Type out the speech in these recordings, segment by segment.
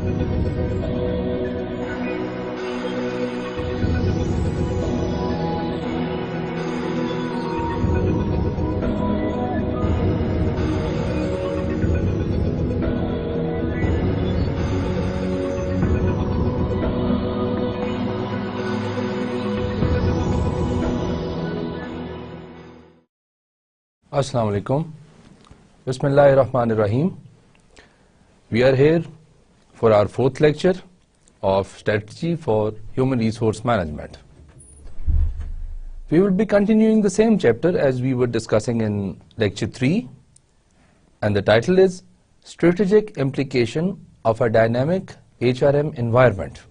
Assalamu alaikum. Bismillahir Rahmanir Rahim. We are here for our fourth lecture of Strategy for Human Resource Management. We will be continuing the same chapter as we were discussing in lecture 3, and the title is Strategic Implication of a Dynamic HRM Environment.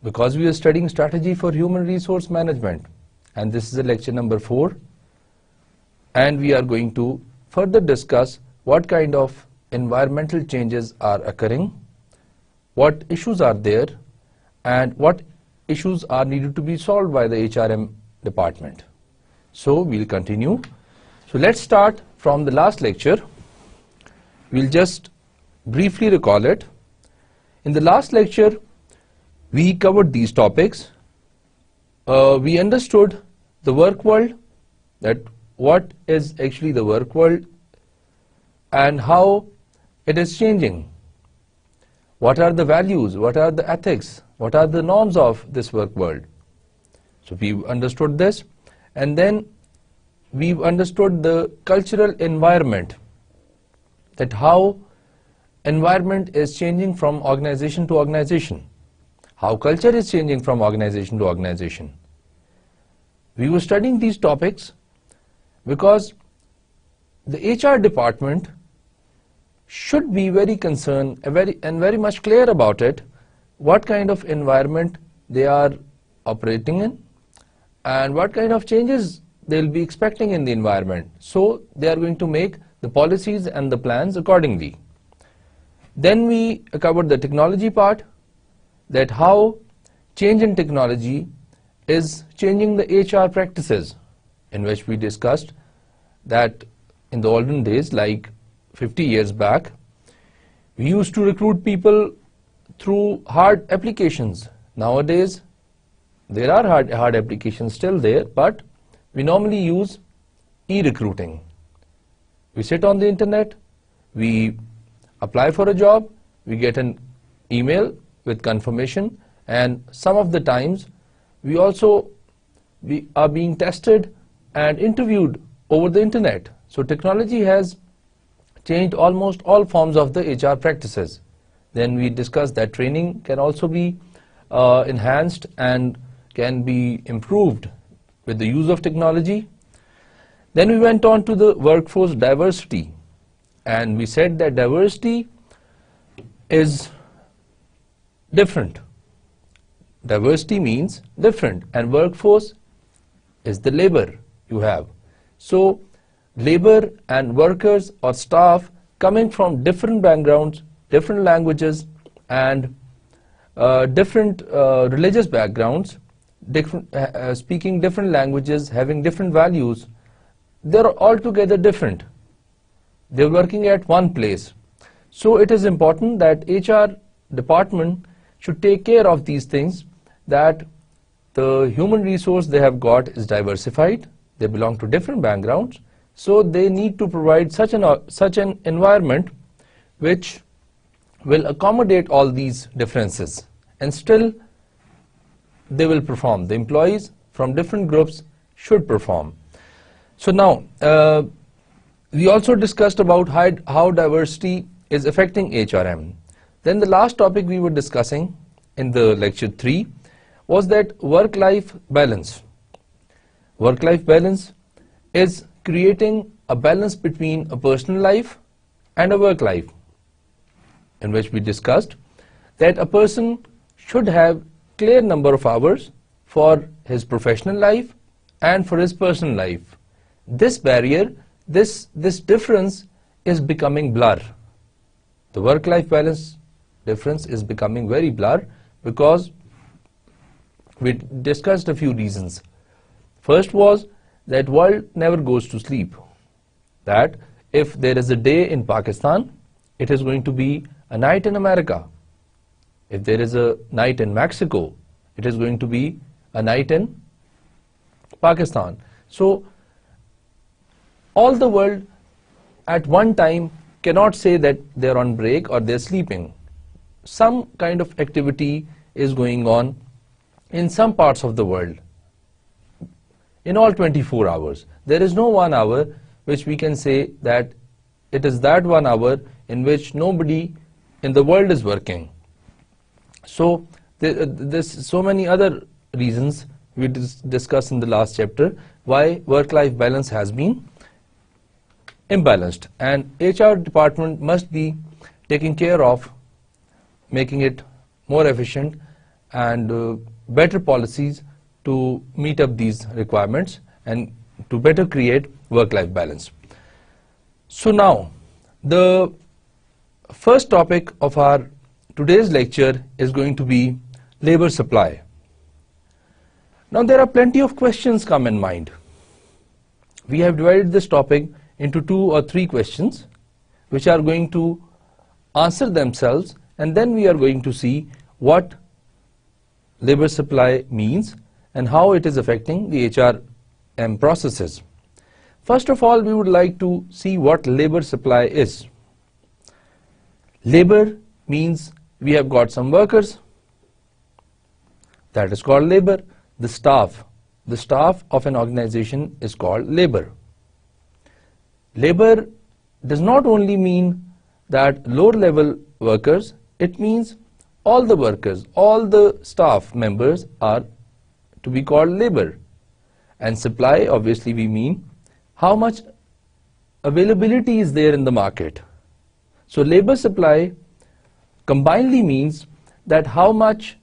Because we are studying Strategy for Human Resource Management, and this is the lecture number 4, and we are going to further discuss what kind of environmental changes are occurring, what issues are there, and what issues are needed to be solved by the HRM department. So we'll continue. So let's start from the last lecture. We'll just briefly recall it. In the last lecture, we covered these topics. We understood the work world, that what is actually the work world and how it is changing. What are the values, what are the ethics, what are the norms of this work world. So we understood this, and then we've understood the cultural environment, that how environment is changing from organization to organization, how culture is changing from organization to organization. We were studying these topics because the HR department should be very concerned and very much clear about it, what kind of environment they are operating in and what kind of changes they'll be expecting in the environment. So they are going to make the policies and the plans accordingly. Then we covered the technology part, that how change in technology is changing the HR practices, in which we discussed that in the olden days, like 50 years back, we used to recruit people through hard applications. Nowadays, there are hard applications still there, but we normally use e-recruiting. We sit on the internet, we apply for a job, we get an email with confirmation, and some of the times we are being tested and interviewed over the internet. So technology has changed almost all forms of the HR practices. Then we discussed that training can also be enhanced and can be improved with the use of technology. Then we went on to the workforce diversity, and we said that diversity is different. Diversity means different, and workforce is the labor you have. So labor and workers or staff coming from different backgrounds, different languages, and different religious backgrounds, speaking different languages, having different values, they're altogether different. They're working at one place. So it is important that HR department should take care of these things, that the human resource they have got is diversified, they belong to different backgrounds, so they need to provide such an environment which will accommodate all these differences, and still they will perform. The employees from different groups should perform. So now, we also discussed about how diversity is affecting HRM. Then the last topic we were discussing in the lecture 3 was that work-life balance. Work-life balance is creating a balance between a personal life and a work life, in which we discussed that a person should have clear number of hours for his professional life and for his personal life. This barrier, this difference is becoming blur. The work-life balance difference is becoming very blur because we discussed a few reasons. First was that world never goes to sleep. That if there is a day in Pakistan, it is going to be a night in America. If there is a night in Mexico, it is going to be a night in Pakistan. So all the world at one time cannot say that they're on break or they're sleeping. Some kind of activity is going on in some parts of the world in all 24 hours. There is no 1 hour which we can say that it is that 1 hour in which nobody in the world is working. So there's so many other reasons we discussed in the last chapter why work-life balance has been imbalanced, and HR department must be taking care of making it more efficient and better policies to meet up these requirements and to better create work-life balance. So now the first topic of our today's lecture is going to be labor supply. Now there are plenty of questions come in mind. We have divided this topic into 2 or 3 questions which are going to answer themselves, and then we are going to see what labor supply means and how it is affecting the HRM processes. First of all, we would like to see what labor supply is. Labor means we have got some workers, that is called labor. The staff of an organization is called labor. Labor does not only mean that lower level workers, it means all the workers, all the staff members are to be called labor. And supply, obviously we mean how much availability is there in the market. So labor supply combinedly means that how much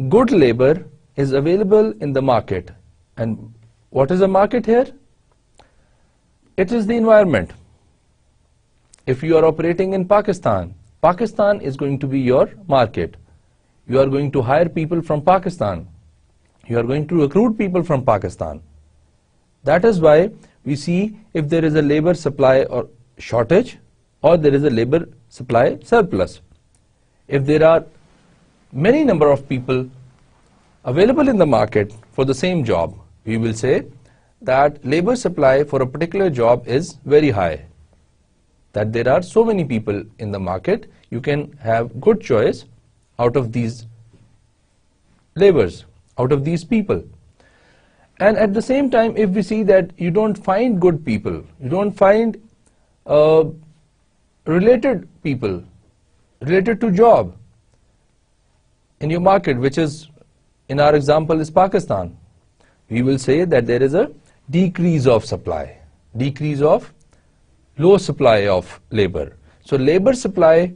good labor is available in the market. And what is the market here? It is the environment. If you are operating in Pakistan, Pakistan is going to be your market. You are going to hire people from Pakistan. You are going to recruit people from Pakistan. That is why we see if there is a labor supply or shortage or there is a labor supply surplus. If there are many number of people available in the market for the same job, we will say that labor supply for a particular job is very high. That there are so many people in the market, you can have good choice out of these laborers, out of these people. And at the same time, if we see that you don't find good people, you don't find related people, related to job in your market, which is, in our example, is Pakistan, we will say that there is a decrease of supply, decrease of low supply of labor. So labor supply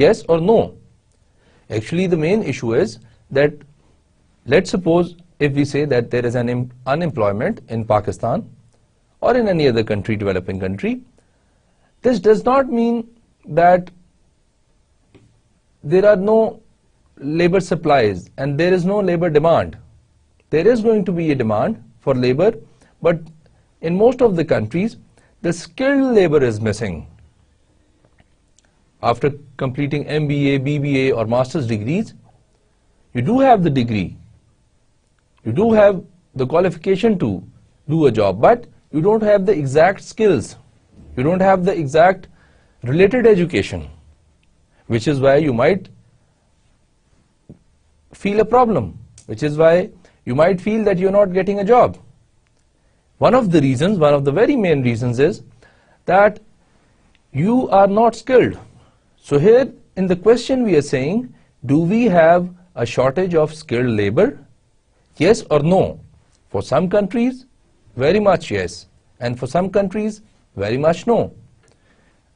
yes or no. Actually the main issue is that, let's suppose if we say that there is an unemployment in Pakistan or in any other country, developing country, this does not mean that there are no labor supplies and there is no labor demand. There is going to be a demand for labor, but in most of the countries the skilled labor is missing. After completing MBA, BBA or master's degrees, you do have the degree, you do have the qualification to do a job, but you don't have the exact skills, you don't have the exact related education, which is why you might feel a problem, which is why you might feel that you're not getting a job. One of the reasons, one of the very main reasons is that you are not skilled. So here in the question we are saying, do we have a shortage of skilled labor? Yes or no? For some countries, very much yes, and for some countries, very much no.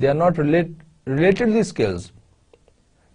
they are not relatedly skills.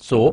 So,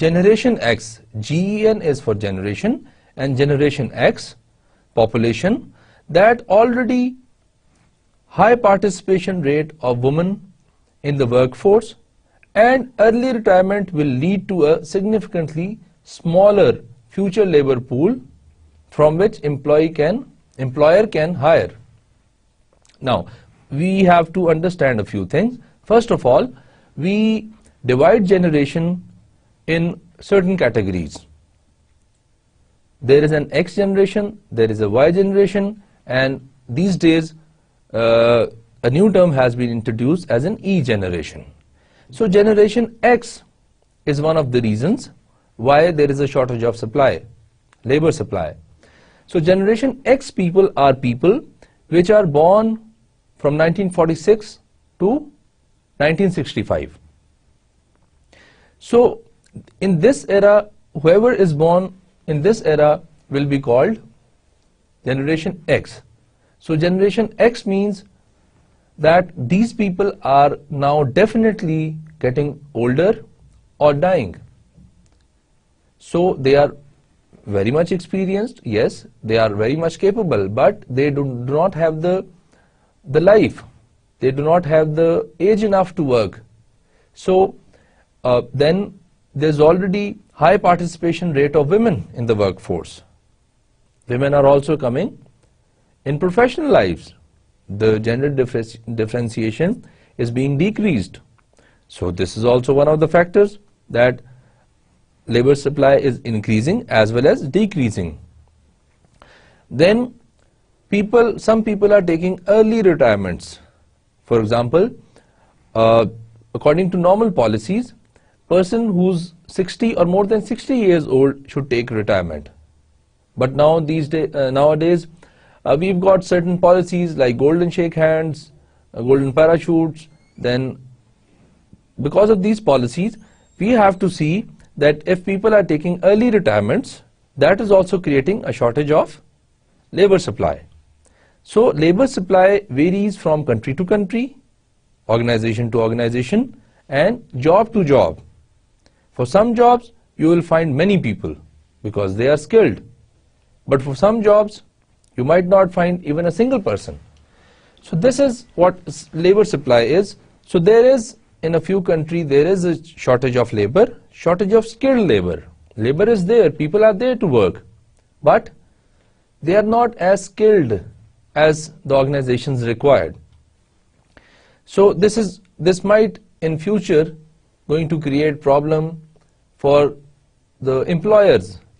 generation X, GEN is for generation, and generation X population, that already high participation rate of women in the workforce and early retirement will lead to a significantly smaller future labor pool from which employer can hire. Now, we have to understand a few things. First of all, we divide generation in certain categories. There is an X generation, there is a Y generation, and these days a new term has been introduced as an E generation. So generation X is one of the reasons why there is a shortage of supply, labor supply. So generation X people are people which are born from 1946 to 1965. So in this era, whoever is born in this era will be called generation X. So generation X means that these people are now definitely getting older or dying. So they are very much experienced, yes, they are very much capable, but they do not have the life, they do not have the age enough to work. So then there's already high participation rate of women in the workforce. Women are also coming in professional lives. The gender differentiation is being decreased. So this is also one of the factors that labor supply is increasing as well as decreasing. Then some people are taking early retirements. For example, according to normal policies, person who's 60 or more than 60 years old should take retirement. But now nowadays we've got certain policies like golden shake hands, golden parachutes. Then because of these policies, we have to see that if people are taking early retirements, that is also creating a shortage of labor supply. So labor supply varies from country to country, organization to organization, and job to job. For some jobs, you will find many people because they are skilled. But for some jobs, you might not find even a single person. So this is what labor supply is. So there is, in a few countries, there is a shortage of labor, shortage of skilled labor. Labor is there, people are there to work, but they are not as skilled as the organizations required. So this might in future going to create problem for the employers.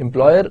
Employer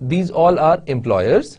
these all are employers.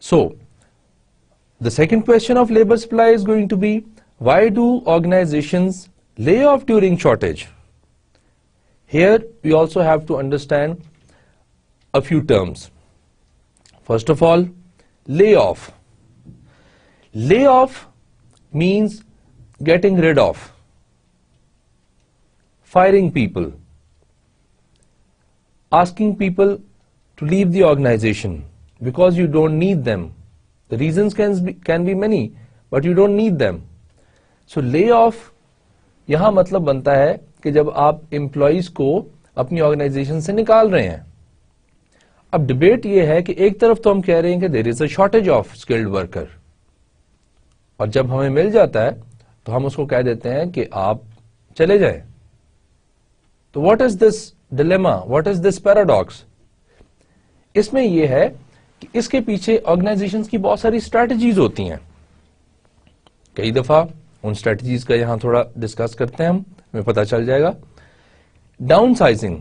So the second question of labor supply is going to be, why do organizations lay off during shortage? Here we also have to understand a few terms. First of all, layoff. Layoff means getting rid of, firing people, asking people to leave the organization because you don't need them. The reasons can be many, but you don't need them. So lay off یہاں مطلب بنتا ہے کہ جب آپ employees کو اپنی organization سے نکال رہے ہیں. اب ڈبیٹ یہ ہے کہ ایک طرف تو ہم کہہ رہے ہیں کہ there is a shortage of skilled worker, اور جب ہمیں مل جاتا ہے تو ہم اس کو کہہ دیتے ہیں کہ آپ چلے جائیں. تو what is this dilemma, what is this paradox? اس میں یہ ہے کہ اس کے پیچھے آرگنائزیشنز کی بہت ساری اسٹریٹجیز ہوتی ہیں. کئی دفعہ ان اسٹریٹجیز کا یہاں تھوڑا ڈسکس کرتے ہیں, ہمیں پتا چل جائے گا. ڈاؤن سائزنگ,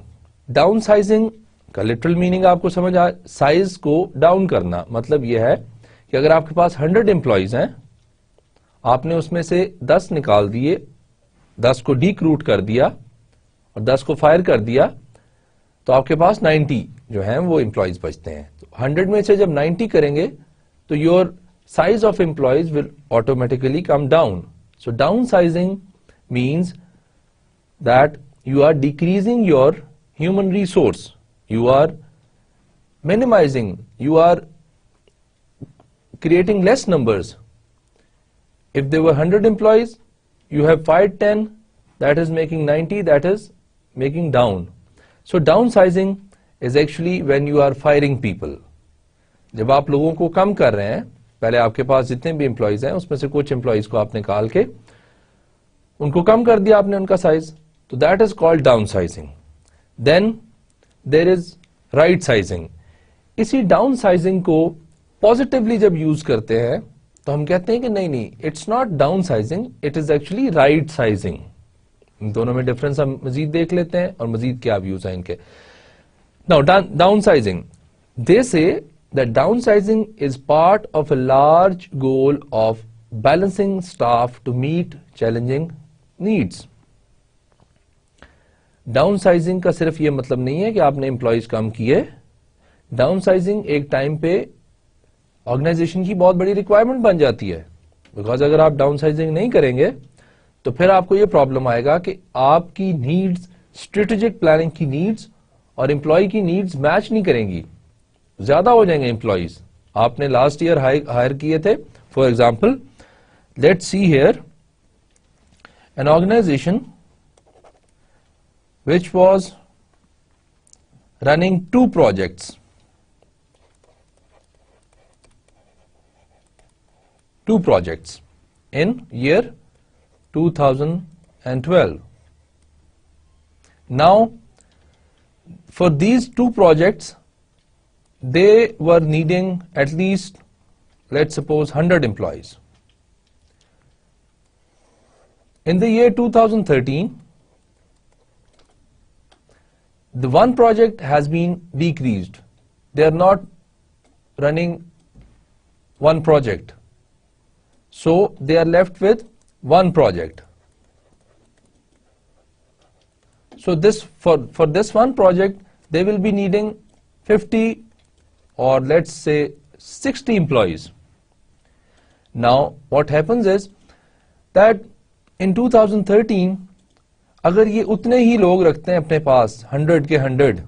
ڈاؤن سائزنگ کا لٹرل میننگ آپ کو سمجھ آئے, سائز کو ڈاؤن کرنا مطلب یہ ہے کہ اگر آپ کے پاس 100 امپلائیز ہیں, آپ نے اس میں سے 10 نکال دیے, 10 کو ڈیکروٹ کر دیا اور 10 کو فائر کر دیا, تو آپ کے پاس 90 جو ہیں وہ امپلائیز بچتے ہیں. تو 100 میں سے جب 90 کریں گے تو your size of employees will automatically come down. So downsizing means that you are decreasing your human resource. You are minimizing, you are creating less numbers. If there were 100 employees, you have fired 10, that is making 90, that is making down. So downsizing is actually when you are firing people. جب آپ لوگوں کو کم کر رہے ہیں, پہلے آپ کے پاس جتنے بھی امپلائیز ہیں اس میں سے کچھ امپلائیز کو آپ نکال کے ان کو کم کر دیا آپ نے ان کا سائز, تو that is called down sizing. Then there is right sizing. اسی ڈاؤن سائزنگ کو پازیٹیولی جب یوز کرتے ہیں تو ہم کہتے ہیں کہ نہیں, it's not down sizing, it is actually right sizing. ان دونوں میں ڈفرنس ہم مزید دیکھ لیتے ہیں اور مزید کیا ویوز ہیں ان کے. ناؤ ڈاؤن سائزنگ, دے سے that downsizing is part of a large goal of balancing staff to meet challenging needs. Downsizing کا صرف یہ مطلب نہیں ہے کہ آپ نے امپلائیز کم کیے. Downsizing ایک ٹائم پہ آرگنائزیشن کی بہت بڑی ریکوائرمنٹ بن جاتی ہے, بیکاز اگر آپ ڈاؤن سائزنگ نہیں کریں گے تو پھر آپ کو یہ پرابلم آئے گا کہ آپ کی نیڈز, اسٹریٹجک پلاننگ کی نیڈز اور امپلائی کی نیڈز میچ نہیں کریں گی, زیادہ ہو جائیں گے امپلائیز. آپ نے لاسٹ ایئر ہائر کیے تھے, for example let see here an organization which was running 2 projects, 2 projects in year 2012. Now for these 2 projects they were needing at least, let's suppose, 100 employees. In the year 2013, the one project has been decreased. They are not running one project. So they are left with one project. So this for this one project, they will be needing 50 or let's say 60 employees. Now what happens is that in 2013 اگر یہ اتنے ہی لوگ رکھتے ہیں اپنے پاس 100 کے 100,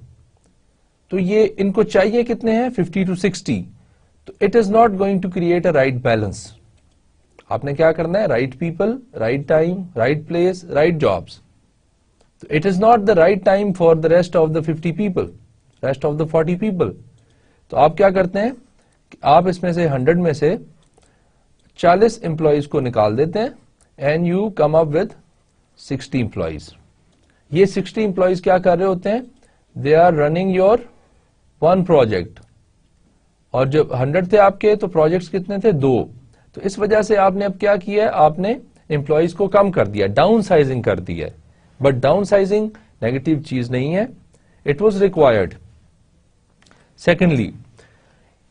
تو یہ ان کو چاہیے کتنے ہیں 50 to 60, تو it is not going to create a right balance. آپ نے کیا کرنا ہے, right people, right time, right place, right jobs. It is not the right time for the rest of the 50 people, rest of the 40 people. تو آپ کیا کرتے ہیں کہ آپ اس میں سے 100 میں سے 40 امپلائیز کو نکال دیتے ہیں and you come up with 60 employees. یہ 60 امپلائیز کیا کر رہے ہوتے ہیں, they are running your 1 project, اور جب 100 تھے آپ کے تو پروجیکٹس کتنے تھے 2. تو اس وجہ سے آپ نے اب کیا کیا ہے, آپ نے امپلائیز کو کم کر دیا, ڈاؤن سائزنگ کر دی ہے. بٹ ڈاؤن سائزنگ نیگیٹو چیز نہیں ہے, اٹ واز ریکوائرڈ. سیکنڈلی,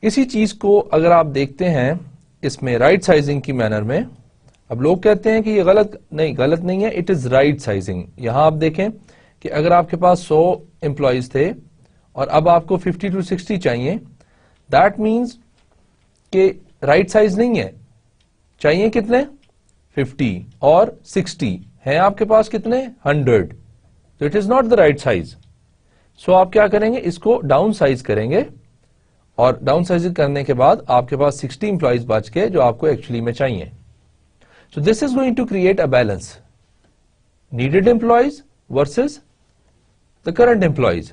اسی چیز کو اگر آپ دیکھتے ہیں اس میں رائٹ سائزنگ کی مینر میں, اب لوگ کہتے ہیں کہ یہ غلط نہیں ہے, اٹ از رائٹ سائزنگ. یہاں آپ دیکھیں کہ اگر آپ کے پاس 100 امپلائیز تھے اور اب آپ کو 50 to 60 چاہیے, دیٹ مینس کہ رائٹ سائز نہیں ہے. چاہیے کتنے 50 اور 60 ہیں آپ کے پاس کتنے 100, تو it is not the right size. So آپ کیا کریں گے, اس کو ڈاؤن سائز کریں گے, اور ڈاؤن سائز کرنے کے بعد آپ کے پاس 60 امپلائیز بچ کے جو آپ کو ایکچولی میں چاہیے. So this is going to create a balance. Needed employees versus the current employees.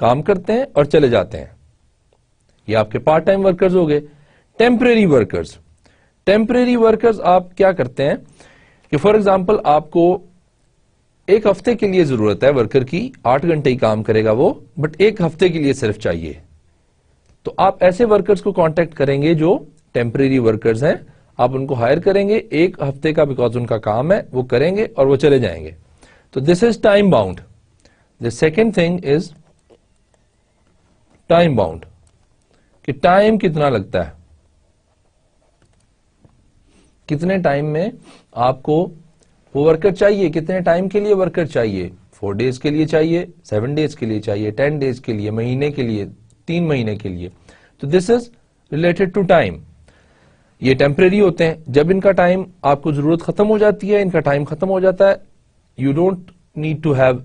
کام کرتے ہیں اور چلے جاتے ہیں. یہ آپ کے پارٹ ٹائم ورکرز ہو گئے. Temporary workers. ٹیمپریری ورکرز آپ کیا کرتے ہیں کہ فار ایگزامپل آپ کو ایک ہفتے کے لیے ضرورت ہے ورکر کی, 8 گھنٹے ہی کام کرے گا وہ, بٹ ایک ہفتے کے لیے صرف چاہیے. تو آپ ایسے ورکرز کو کانٹیکٹ کریں گے جو ٹیمپریری ورکرز ہیں, آپ ان کو ہائر کریں گے ایک ہفتے کا, بیکاز ان کا کام ہے, وہ کریں گے اور وہ چلے جائیں گے. تو this is time bound. The second thing is time bound, کہ ٹائم کتنا لگتا ہے, کتنے ٹائم میں آپ کو وہ ورکر چاہیے, کتنے ٹائم کے لیے ورکر چاہیے, 4 ڈیز کے لیے چاہیے, 7 ڈیز کے لیے چاہیے, 10 ڈیز کے لیے, مہینے کے لیے, 3 مہینے کے لیے. تو this is related to time. یہ ٹیمپریری ہوتے ہیں. جب ان کا ٹائم آپ کو ضرورت ختم ہو جاتی ہے, ان کا ٹائم ختم ہو جاتا ہے, you don't need to have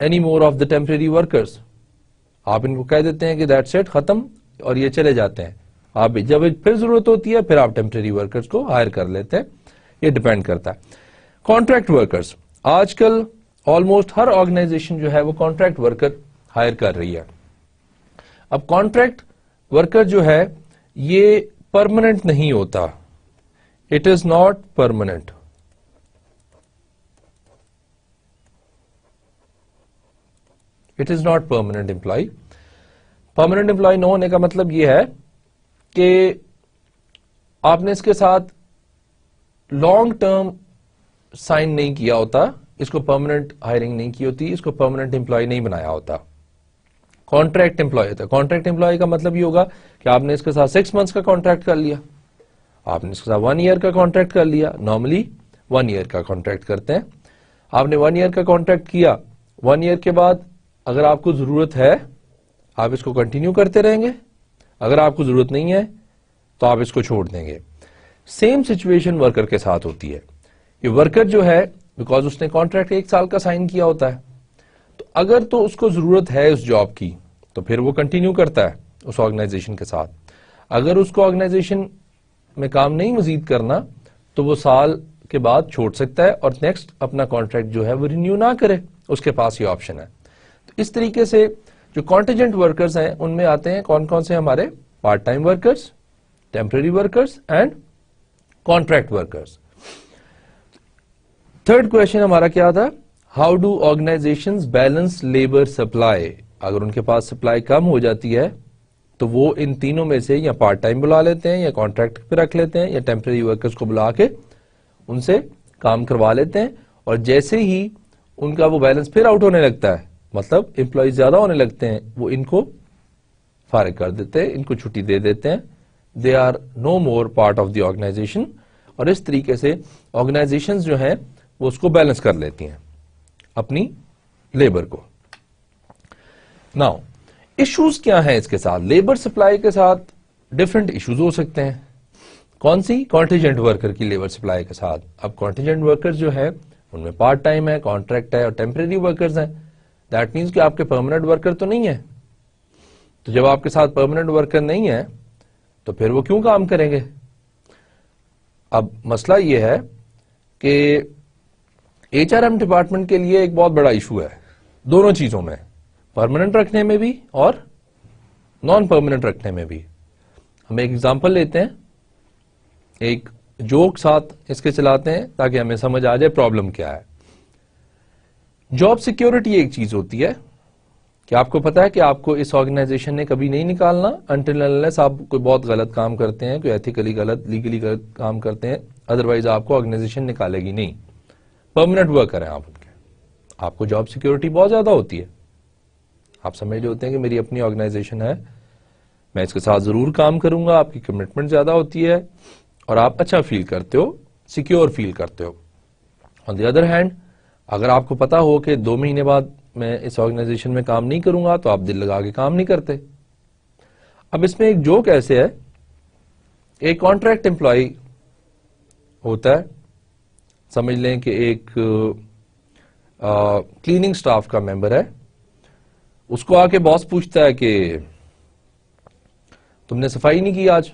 any more of the temporary workers. آپ ان کو کہہ دیتے ہیں کہ دیٹس اٹ, ختم, اور یہ چلے جاتے ہیں. آپ جب پھر ضرورت ہوتی ہے پھر آپ ٹیمپریری ورکرز کو ہائر کر لیتے ہیں. یہ ڈیپینڈ کرتا ہے. Contract workers. آج کل آلموسٹ ہر آرگنائزیشن جو ہے وہ کانٹریکٹ ورکر ہائر کر رہی ہے. اب کانٹریکٹ ورکر جو ہے یہ پرماننٹ نہیں ہوتا. It is not permanent. It is not permanent employee. Permanent employee نہ ہونے کا مطلب یہ ہے کہ آپ نے اس کے ساتھ لانگ ٹرم سائن نہیں کیا ہوتا, اس کو پرماننٹ ہائرنگ نہیں کی ہوتی, اس کو پرماننٹ امپلائی نہیں بنایا ہوتا. کانٹریکٹ امپلائی ہوتا ہے. کانٹریکٹ امپلائی کا مطلب یہ ہوگا کہ آپ نے اس کے ساتھ 6 منتھس کا کانٹریکٹ کر لیا, آپ نے اس کے ساتھ 1 ایئر کا کانٹریکٹ کر لیا. نارملی 1 ایئر کا کانٹریکٹ کرتے ہیں. آپ نے 1 ایئر کا کانٹریکٹ کیا, 1 ایئر کے بعد اگر آپ کو ضرورت ہے آپ اس کو کنٹینیو کرتے رہیں گے, اگر آپ کو ضرورت نہیں ہے تو آپ اس کو چھوڑ دیں گے. سیم سچویشن ورکر کے ساتھ ہوتی ہے. یہ ورکر جو ہے بیکاز اس نے کانٹریکٹ 1 سال کا سائن کیا ہوتا ہے, تو اگر تو اس کو ضرورت ہے اس جاب کی تو پھر وہ کنٹینیو کرتا ہے اس آرگنائزیشن کے ساتھ. اگر اس کو آرگنائزیشن میں کام نہیں مزید کرنا تو وہ سال کے بعد چھوڑ سکتا ہے اور نیکسٹ اپنا کانٹریکٹ جو ہے وہ رینیو نہ کرے, اس کے پاس یہ آپشن ہے. تو اس طریقے سے جو کانٹیجنٹ ورکرز ہیں ان میں آتے ہیں کون کون سے ہمارے, part time workers, temporary workers and contract workers. Third question ہمارا کیا تھا, how do organisations balance labour supply. اگر ان کے پاس سپلائی کم ہو جاتی ہے تو وہ ان تینوں میں سے یا پارٹ ٹائم بلا لیتے ہیں یا کانٹریکٹ پہ رکھ لیتے ہیں یا ٹیمپرری ورکرز کو بلا کے ان سے کام کروا لیتے ہیں, اور جیسے ہی ان کا وہ بیلنس پھر آؤٹ ہونے لگتا ہے, مطلب امپلائیز زیادہ ہونے لگتے ہیں, وہ ان کو فارغ کر دیتے ہیں, ان کو چھٹی دے دیتے ہیں. They are no more part of the organization. اور اس طریقے سے آرگنائزیشنز جو ہیں وہ اس کو بیلنس کر لیتی ہیں اپنی لیبر کو. ناؤ ایشوز کیا ہیں اس کے ساتھ, لیبر سپلائی کے ساتھ ڈفرنٹ ایشوز ہو سکتے ہیں. کون سی, کانٹیجنٹ ورکر کی لیبر سپلائی کے ساتھ. اب کانٹیجنٹ ورکر جو ہے ان میں پارٹ ٹائم ہے, کانٹریکٹ ہے اور ٹیمپرری ورکرز ہیں. دیٹ مینس کہ آپ کے پرماننٹ ورکر تو نہیں ہے. تو جب آپ کے ساتھ پرماننٹ ورکر نہیں ہے تو پھر وہ کیوں کام کریں گے. اب مسئلہ یہ ہے کہ ایچ آر ایم ڈپارٹمنٹ کے لیے ایک بہت بڑا ایشو ہے دونوں چیزوں میں, پرماننٹ رکھنے میں بھی اور نان پرماننٹ رکھنے میں بھی. ہم ایک ایگزامپل لیتے ہیں, ایک جوک ساتھ اس کے چلاتے ہیں تاکہ ہمیں سمجھ آ جائے پرابلم کیا ہے. جاب سیکیورٹی ایک چیز ہوتی ہے کہ آپ کو پتا ہے کہ آپ کو اس آرگنائزیشن نے کبھی نہیں نکالنا انٹل انلیس آپ کوئی بہت غلط کام کرتے ہیں, کوئی ایتھیکلی غلط, لیگلی غلط کام کرتے ہیں, ادروائز آپ کو آرگنائزیشن نکالے گی نہیں. پرماننٹ ورکر ہیں آپ ان کے, آپ کو جاب سیکیورٹی بہت زیادہ ہوتی ہے. آپ سمجھ رہے ہوتے ہیں کہ میری اپنی آرگنائزیشن ہے, میں اس کے ساتھ ضرور کام کروں گا, آپ کی کمٹمنٹ زیادہ ہوتی ہے اور آپ اچھا فیل کرتے ہو, سیکیور فیل کرتے ہو. آن دی ادر ہینڈ اگر آپ کو پتا ہو کہ 2 مہینے بعد میں اس آرگنائزیشن میں کام نہیں کروں گا تو آپ دل لگا کے کام نہیں کرتے. اب اس میں ایک جوک ایسے ہے, ایک کانٹریکٹ امپلائی ہوتا ہے, سمجھ لیں کہ ایک کلیننگ سٹاف کا ممبر ہے, اس کو آ کے باس پوچھتا ہے کہ تم نے صفائی نہیں کی آج,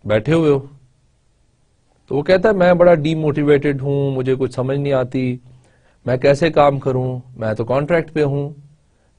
بیٹھے ہوئے ہو. تو وہ کہتا ہے میں بڑا ڈی موٹیویٹڈ ہوں, مجھے کچھ سمجھ نہیں آتی, میں کیسے کام کروں, میں تو کانٹریکٹ پہ ہوں.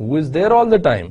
who is there all the time।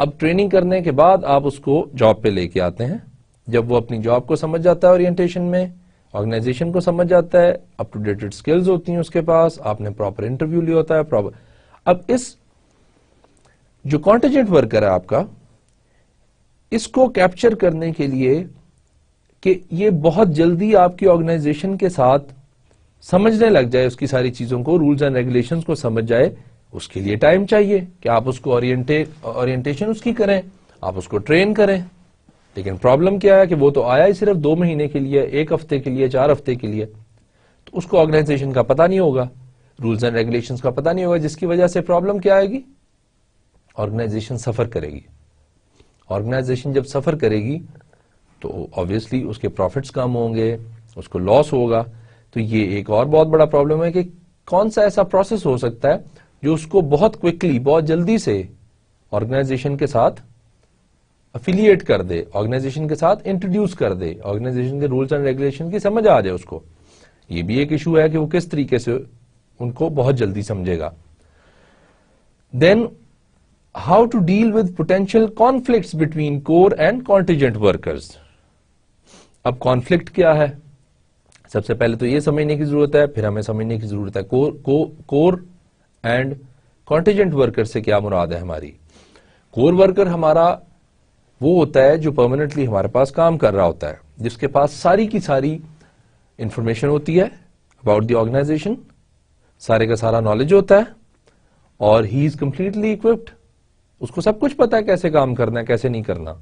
اب ٹریننگ کرنے کے بعد آپ اس کو جاب پہ لے کے آتے ہیں. جب وہ اپنی جاب کو سمجھ جاتا ہے اورینٹیشن میں, آرگنائزیشن کو سمجھ جاتا ہے, اپ ٹو ڈیٹڈ اسکلز ہوتی ہیں اس کے پاس, آپ نے پراپر انٹرویو لیا ہوتا ہے. اب اس جو کانٹینجنٹ ورکر ہے آپ کا, اس کو کیپچر کرنے کے لیے کہ یہ بہت جلدی آپ کی آرگنائزیشن کے ساتھ سمجھنے لگ جائے, اس کی ساری چیزوں کو, رولز اینڈ ریگولیشنز کو سمجھ جائے, اس کے لیے ٹائم چاہیے کہ آپ اس کو اورینٹیشن اس کی کریں, آپ اس کو ٹرین کریں. لیکن پرابلم کیا ہے کہ وہ تو آیا ہی صرف 2 مہینے کے لیے, 1 ہفتے کے لیے, 4 ہفتے کے لیے, تو اس کو آرگنائزیشن کا پتہ نہیں ہوگا, رولز اینڈ ریگولیشنز کا پتہ نہیں ہوگا, جس کی وجہ سے پرابلم کیا آئے گی, آرگنائزیشن سفر کرے گی. آرگنائزیشن جب سفر کرے گی تو آبویسلی اس کے پروفٹس کم ہوں گے, اس کو لاس ہوگا. تو یہ ایک اور بہت بڑا پرابلم ہے کہ کون سا ایسا پروسیس ہو سکتا ہے جو اس کو بہت کوئکلی, بہت جلدی سے آرگنائزیشن کے ساتھ افیلیٹ کر دے, آرگنائزیشن کے ساتھ انٹروڈیوس کر دے, آرگنائزیشن کے رولز اینڈ ریگولیشن کی سمجھ آ جائے اس کو. یہ بھی ایک ایشو ہے کہ وہ کس طریقے سے ان کو بہت جلدی سمجھے گا. Then how to deal with potential conflicts between core and contingent workers. اب کانفلکٹ کیا ہے, سب سے پہلے تو یہ سمجھنے کی ضرورت ہے, پھر ہمیں سمجھنے کی ضرورت ہے کور اینڈ کانٹینجنٹ ورکر سے کیا مراد ہے ہماری. کور ورکر ہمارا وہ ہوتا ہے جو پرماننٹلی ہمارے پاس کام کر رہا ہوتا ہے, جس کے پاس ساری کی ساری انفارمیشن ہوتی ہے اباؤٹ دی آرگنائزیشن, سارے کا سارا نالج ہوتا ہے, اور ہی از کمپلیٹلی اکوپڈ, اس کو سب کچھ پتا ہے کیسے کام کرنا ہے, کیسے نہیں کرنا.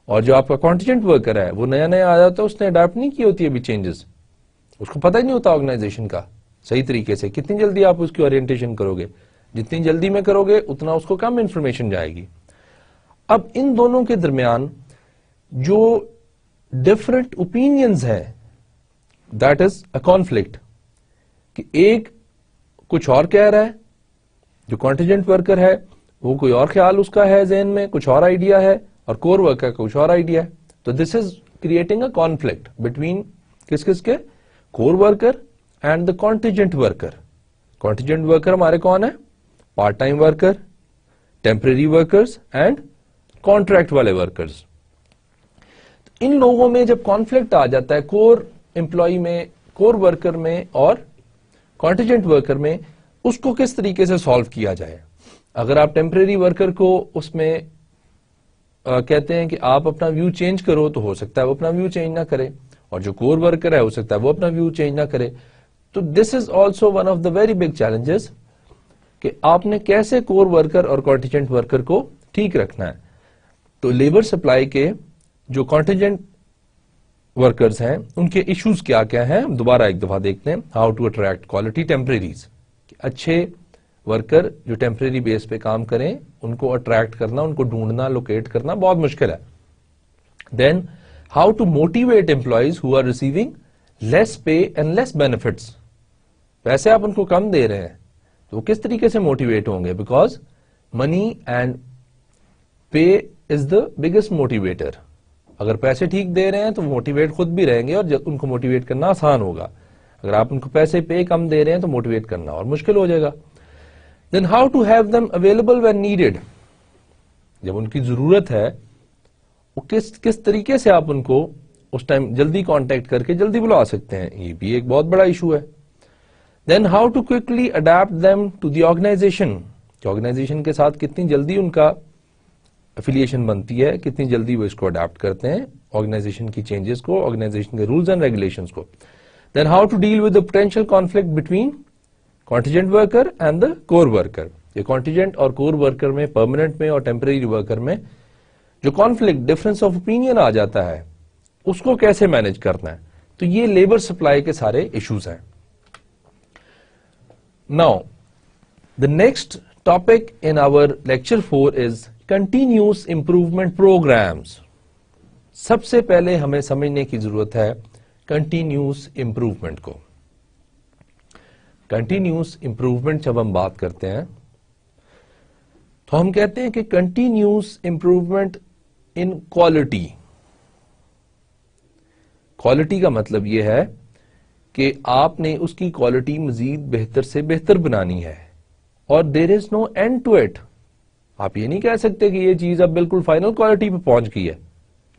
اور جو آپ کا کانٹینجنٹ ورکر ہے وہ نیا نیا آیا ہوتا ہے, اس نے اڈاپٹ نہیں کی ہوتی ہے ابھی چینجز, اس کو پتہ ہی نہیں ہوتا آرگنائزیشن کا صحیح طریقے سے. کتنی جلدی آپ اس کی اورینٹیشن کرو گے, جتنی جلدی میں کرو گے اتنا اس کو کم انفارمیشن جائے گی. اب ان دونوں کے درمیان جو ڈفرنٹ اوپینینز ہیں, دیٹ از اے کانفلکٹ, کہ ایک کچھ اور کہہ رہا ہے, جو کانٹینجنٹ ورکر ہے وہ کوئی اور خیال اس کا ہے ذہن میں, کچھ اور آئیڈیا ہے, اور کور ورکر کا کچھ اور آئیڈیا ہے. تو this is creating a conflict between کس کے, core worker and the contingent worker. Contingent worker ہمارے کون ہے, part time worker, temporary workers and contract والے ورکرز. ان لوگوں میں جب کانفلکٹ آ جاتا ہے کور امپلائی میں, کور ورکر میں اور کانٹینجنٹ ورکر میں, اس کو کس طریقے سے سالو کیا جائے. اگر آپ ٹیمپرری ورکر کو اس میں کہتے ہیں کہ آپ اپنا ویو چینج کرو, تو ہو سکتا ہے وہ اپنا ویو چینج نہ کرے, اور جو کور ورکر ہے ہو سکتا ہے وہ اپنا ویو چینج نہ کرے. تو this is also one of the very big challenges کہ آپ نے کیسے کور ورکر اور کانٹینجنٹ ورکر کو ٹھیک رکھنا ہے. تو لیبر سپلائی کے جو کانٹینجنٹ ورکرز ہیں ان کے ایشوز کیا کیا ہیں, دوبارہ ایک دفعہ دیکھتے ہیں. ہاؤ ٹو اٹریکٹ کوالٹی ٹیمپریریز, اچھے ورکر جو ٹیمپریری بیس پہ کام کریں ان کو اٹریکٹ کرنا, ان کو ڈھونڈنا, لوکیٹ کرنا بہت مشکل ہے. Then how to motivate employees who are receiving less pay and less benefits. پیسے آپ ان کو کم دے رہے ہیں تو وہ کس طریقے سے موٹیویٹ ہوں گے, because money and pay is the biggest motivator. اگر پیسے ٹھیک دے رہے ہیں تو موٹیویٹ خود بھی رہیں گے, اور ان کو موٹیویٹ کرنا آسان ہوگا. اگر آپ ان کو پیسے پے کم دے رہے ہیں تو موٹیویٹ کرنا اور مشکل ہو جائے گا. Then how to have them available when needed, جب ان کی ضرورت ہے وہ کس طریقے سے آپ ان کو اس ٹائم جلدی کانٹیکٹ کر کے جلدی بلا سکتے ہیں, یہ بھی ایک بہت بڑا ایشو ہے. Then how to quickly adapt them to the organization, کہ آرگنائزیشن کے ساتھ کتنی جلدی ان کا افیلیشن بنتی ہے, کتنی جلدی وہ اس کو اڈاپٹ کرتے ہیں آرگنائزیشن کی چینجز کو, آرگنائزیشن کے رولز اینڈ ریگولیشنز کو. Then how to deal with the potential conflict between contingent worker and the core worker. یہ کانٹینجنٹ اور کور ورکر میں, پرماننٹ میں اور ٹیمپرری ورکر میں جو کانفلکٹ, ڈفرنس آف اوپینین آ جاتا ہے, اس کو کیسے مینج کرنا ہے. تو یہ لیبر سپلائی کے سارے ایشوز ہیں. Now the next topic in our lecture 4 is continuous improvement programmes. سب سے پہلے ہمیں سمجھنے کی ضرورت ہے کنٹینیوس امپروومنٹ کو. کنٹینیوس امپروومنٹ جب ہم بات کرتے ہیں تو ہم کہتے ہیں کہ continuous improvement in quality. Quality کا مطلب یہ ہے کہ آپ نے اس کی کوالٹی مزید بہتر سے بہتر بنانی ہے, اور دیر از نو اینڈ ٹو اٹ. آپ یہ نہیں کہہ سکتے کہ یہ چیز اب بالکل فائنل کوالٹی پہ پہنچ گئی ہے،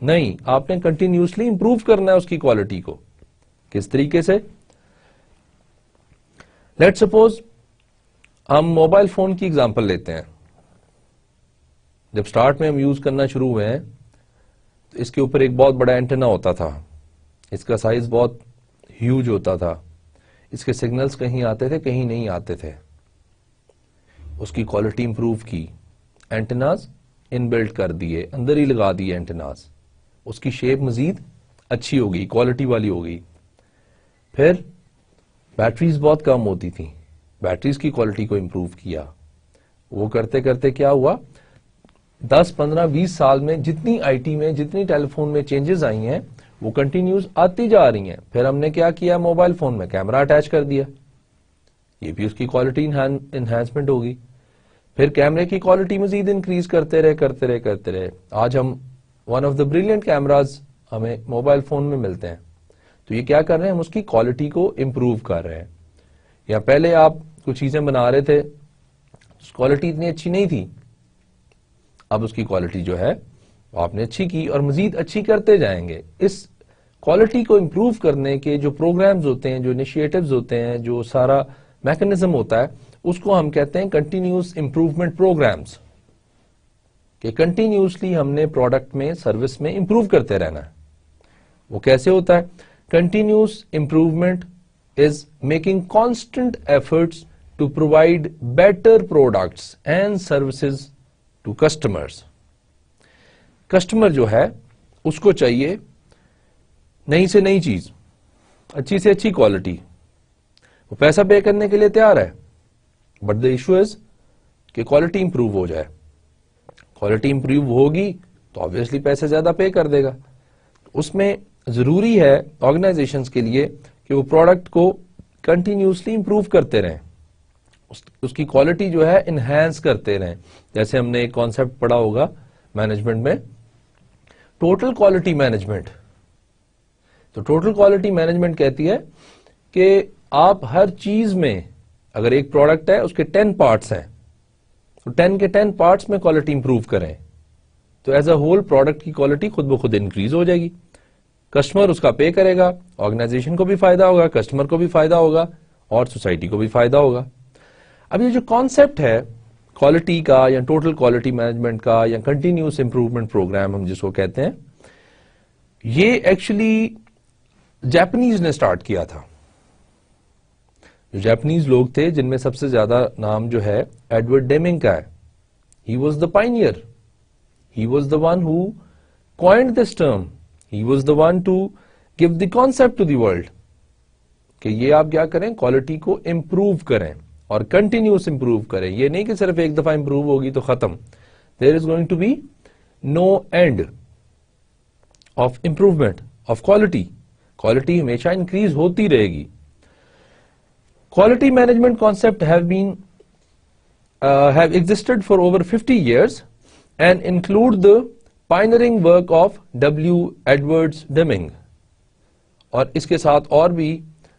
نہیں، آپ نے کنٹینیوسلی امپروو کرنا ہے اس کی کوالٹی کو. کس طریقے سے؟ لیٹ سپوز ہم موبائل فون کی اگزامپل لیتے ہیں. جب سٹارٹ میں ہم یوز کرنا شروع ہوئے ہیں تو اس کے اوپر ایک بہت بڑا اینٹینا ہوتا تھا، اس کا سائز بہت ہیوج ہوتا تھا، اس کے سگنلز کہیں آتے تھے کہیں نہیں آتے تھے. اس کی کوالٹی امپروو کی، اینٹیناز ان بلٹ کر دیے، اندر ہی لگا دیے اینٹیناز، اس کی شیپ مزید اچھی ہوگی، کوالٹی والی ہوگی. پھر بیٹریز بہت کم ہوتی تھیں، بیٹریز کی کوالٹی کو امپروو کیا. وہ کرتے کرتے کیا ہوا، 10 15 20 سال میں جتنی آئی ٹی میں، جتنی ٹیلی فون میں چینجز آئی ہیں وہ کنٹینیوس آتی جا رہی ہیں. پھر ہم نے کیا کیا، موبائل فون میں کیمرہ اٹیچ کر دیا، یہ بھی اس کی کوالٹی انہینسمنٹ ہوگی. پھر کیمرے کی کوالٹی مزید انکریز کرتے رہے. آج ہم one of the brilliant cameras ہمیں موبائل فون میں ملتے ہیں. تو یہ کیا کر رہے ہیں، ہم اس کی کوالٹی کو امپروو کر رہے ہیں. یا پہلے آپ کچھ چیزیں بنا رہے تھے، کوالٹی اتنی اچھی نہیں تھی، اب اس کی کوالٹی جو ہے وہ آپ نے اچھی کی اور مزید اچھی کرتے جائیں گے. اس کوالٹی کو امپروو کرنے کے جو پروگرامز ہوتے ہیں، جو انیشیٹوز ہوتے ہیں، جو سارا میکنزم ہوتا ہے، اس کو ہم کہتے ہیں کنٹینیوس امپروومنٹ پروگرامز. کہ کنٹینیوسلی ہم نے پروڈکٹ میں، سروس میں امپروو کرتے رہنا ہے. وہ کیسے ہوتا ہے؟ Continuous improvement is making constant efforts to provide better products and services to customers. Customer جو ہے اس کو چاہیے نئی سے نئی چیز، اچھی سے اچھی کوالٹی، وہ پیسہ پے کرنے کے لیے تیار ہے، بٹ دا ایشو از کہ کوالٹی امپروو ہو جائے. کوالٹی امپروو ہوگی تو آبویسلی پیسے زیادہ پے کر دے گا. اس میں ضروری ہے آرگنائزیشنز کے لیے کہ وہ پروڈکٹ کو کنٹینیوسلی امپروو کرتے رہیں، اس کی کوالٹی جو ہے انہینس کرتے رہیں. جیسے ہم نے ایک کانسیپٹ پڑھا ہوگا مینجمنٹ میں، ٹوٹل کوالٹی مینجمنٹ. تو ٹوٹل کوالٹی مینجمنٹ کہتی ہے کہ آپ ہر چیز میں، اگر ایک پروڈکٹ ہے اس کے 10 پارٹس ہیں تو 10 کے 10 پارٹس میں کوالٹی امپروو کریں تو ایز اے ہول پروڈکٹ کی کوالٹی خود بخود انکریز ہو جائے گی. کسٹمر اس کا پے کرے گا، آرگنائزیشن کو بھی فائدہ ہوگا، کسٹمر کو بھی فائدہ ہوگا اور سوسائٹی کو بھی فائدہ ہوگا. اب یہ جو کانسیپٹ ہے کوالٹی کا یا ٹوٹل کوالٹی مینجمنٹ کا یا کنٹینیوس امپروومنٹ پروگرام ہم جس کو کہتے ہیں، یہ ایکچولی جاپنیز نے سٹارٹ کیا تھا. جو جاپنیز لوگ تھے جن میں سب سے زیادہ نام جو ہے ایڈورڈ ڈیمنگ کا ہے. He was the pioneer, he was the one who coined this term, he was the one to give the concept to the world کہ یہ آپ کیا کریں، کوالٹی کو امپروو کریں اور کنٹینیوس امپروو کریں. یہ نہیں کہ صرف ایک دفعہ امپروو ہوگی تو ختم. There is going to be no end of improvement of quality. Quality ہمیشہ انکریز ہوتی رہے گی. Quality management concept have existed for over 50 years and include the pioneering work of W. Edwards Deming. اور اس کے ساتھ اور بھی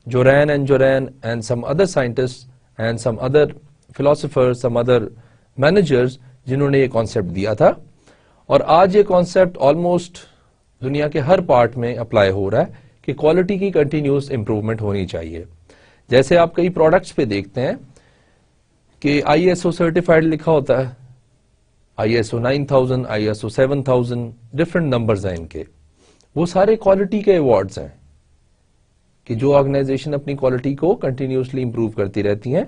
جورین and some other scientists and some other philosophers, some other managers جنہوں نے یہ کانسیپٹ دیا تھا. اور آج یہ کانسیپٹ آلموسٹ دنیا کے ہر پارٹ میں اپلائی ہو رہا ہے کہ کوالٹی کی کنٹینیوس امپروومنٹ ہونی چاہیے. جیسے آپ کئی پروڈکٹس پہ دیکھتے ہیں کہ ISO سرٹیفائڈ لکھا ہوتا ہے، ISO 9000، ISO 7000، ڈفرنٹ نمبرز ہیں ان کے. وہ سارے کوالٹی کے ایوارڈز ہیں کہ جو آرگنائزیشن اپنی کوالٹی کو کنٹینیوسلی امپروو کرتی رہتی ہیں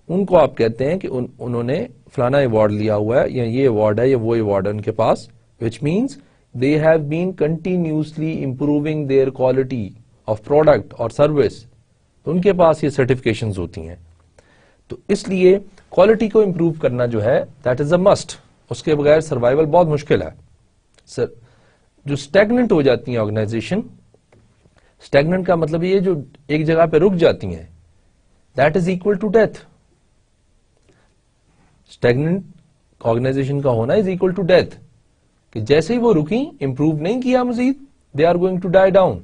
ان کو آپ کہتے ہیں کہ انہوں نے فلانا ایوارڈ لیا ہوا ہے یا یہ ایوارڈ ہے یا وہ ایوارڈ ہے ان کے پاس، which means they have been continuously improving their quality of product or service. تو ان کے پاس یہ سرٹیفکیشنز ہوتی ہیں. تو اس لیے کوالٹی کو امپروو کرنا جو ہے دیٹ از اے مسٹ. اس کے بغیر سروائیول بہت مشکل ہے. سر جو اسٹیگننٹ ہو جاتی ہیں آرگنائزیشن، اسٹیگننٹ کا مطلب یہ جو ایک جگہ پہ رک جاتی ہیں، that is equal to death. Stagnant organization کا ہونا از اکول ٹو ڈیتھ کہ جیسے ہی وہ رکی، امپروو نہیں کیا مزید، they are going to die down,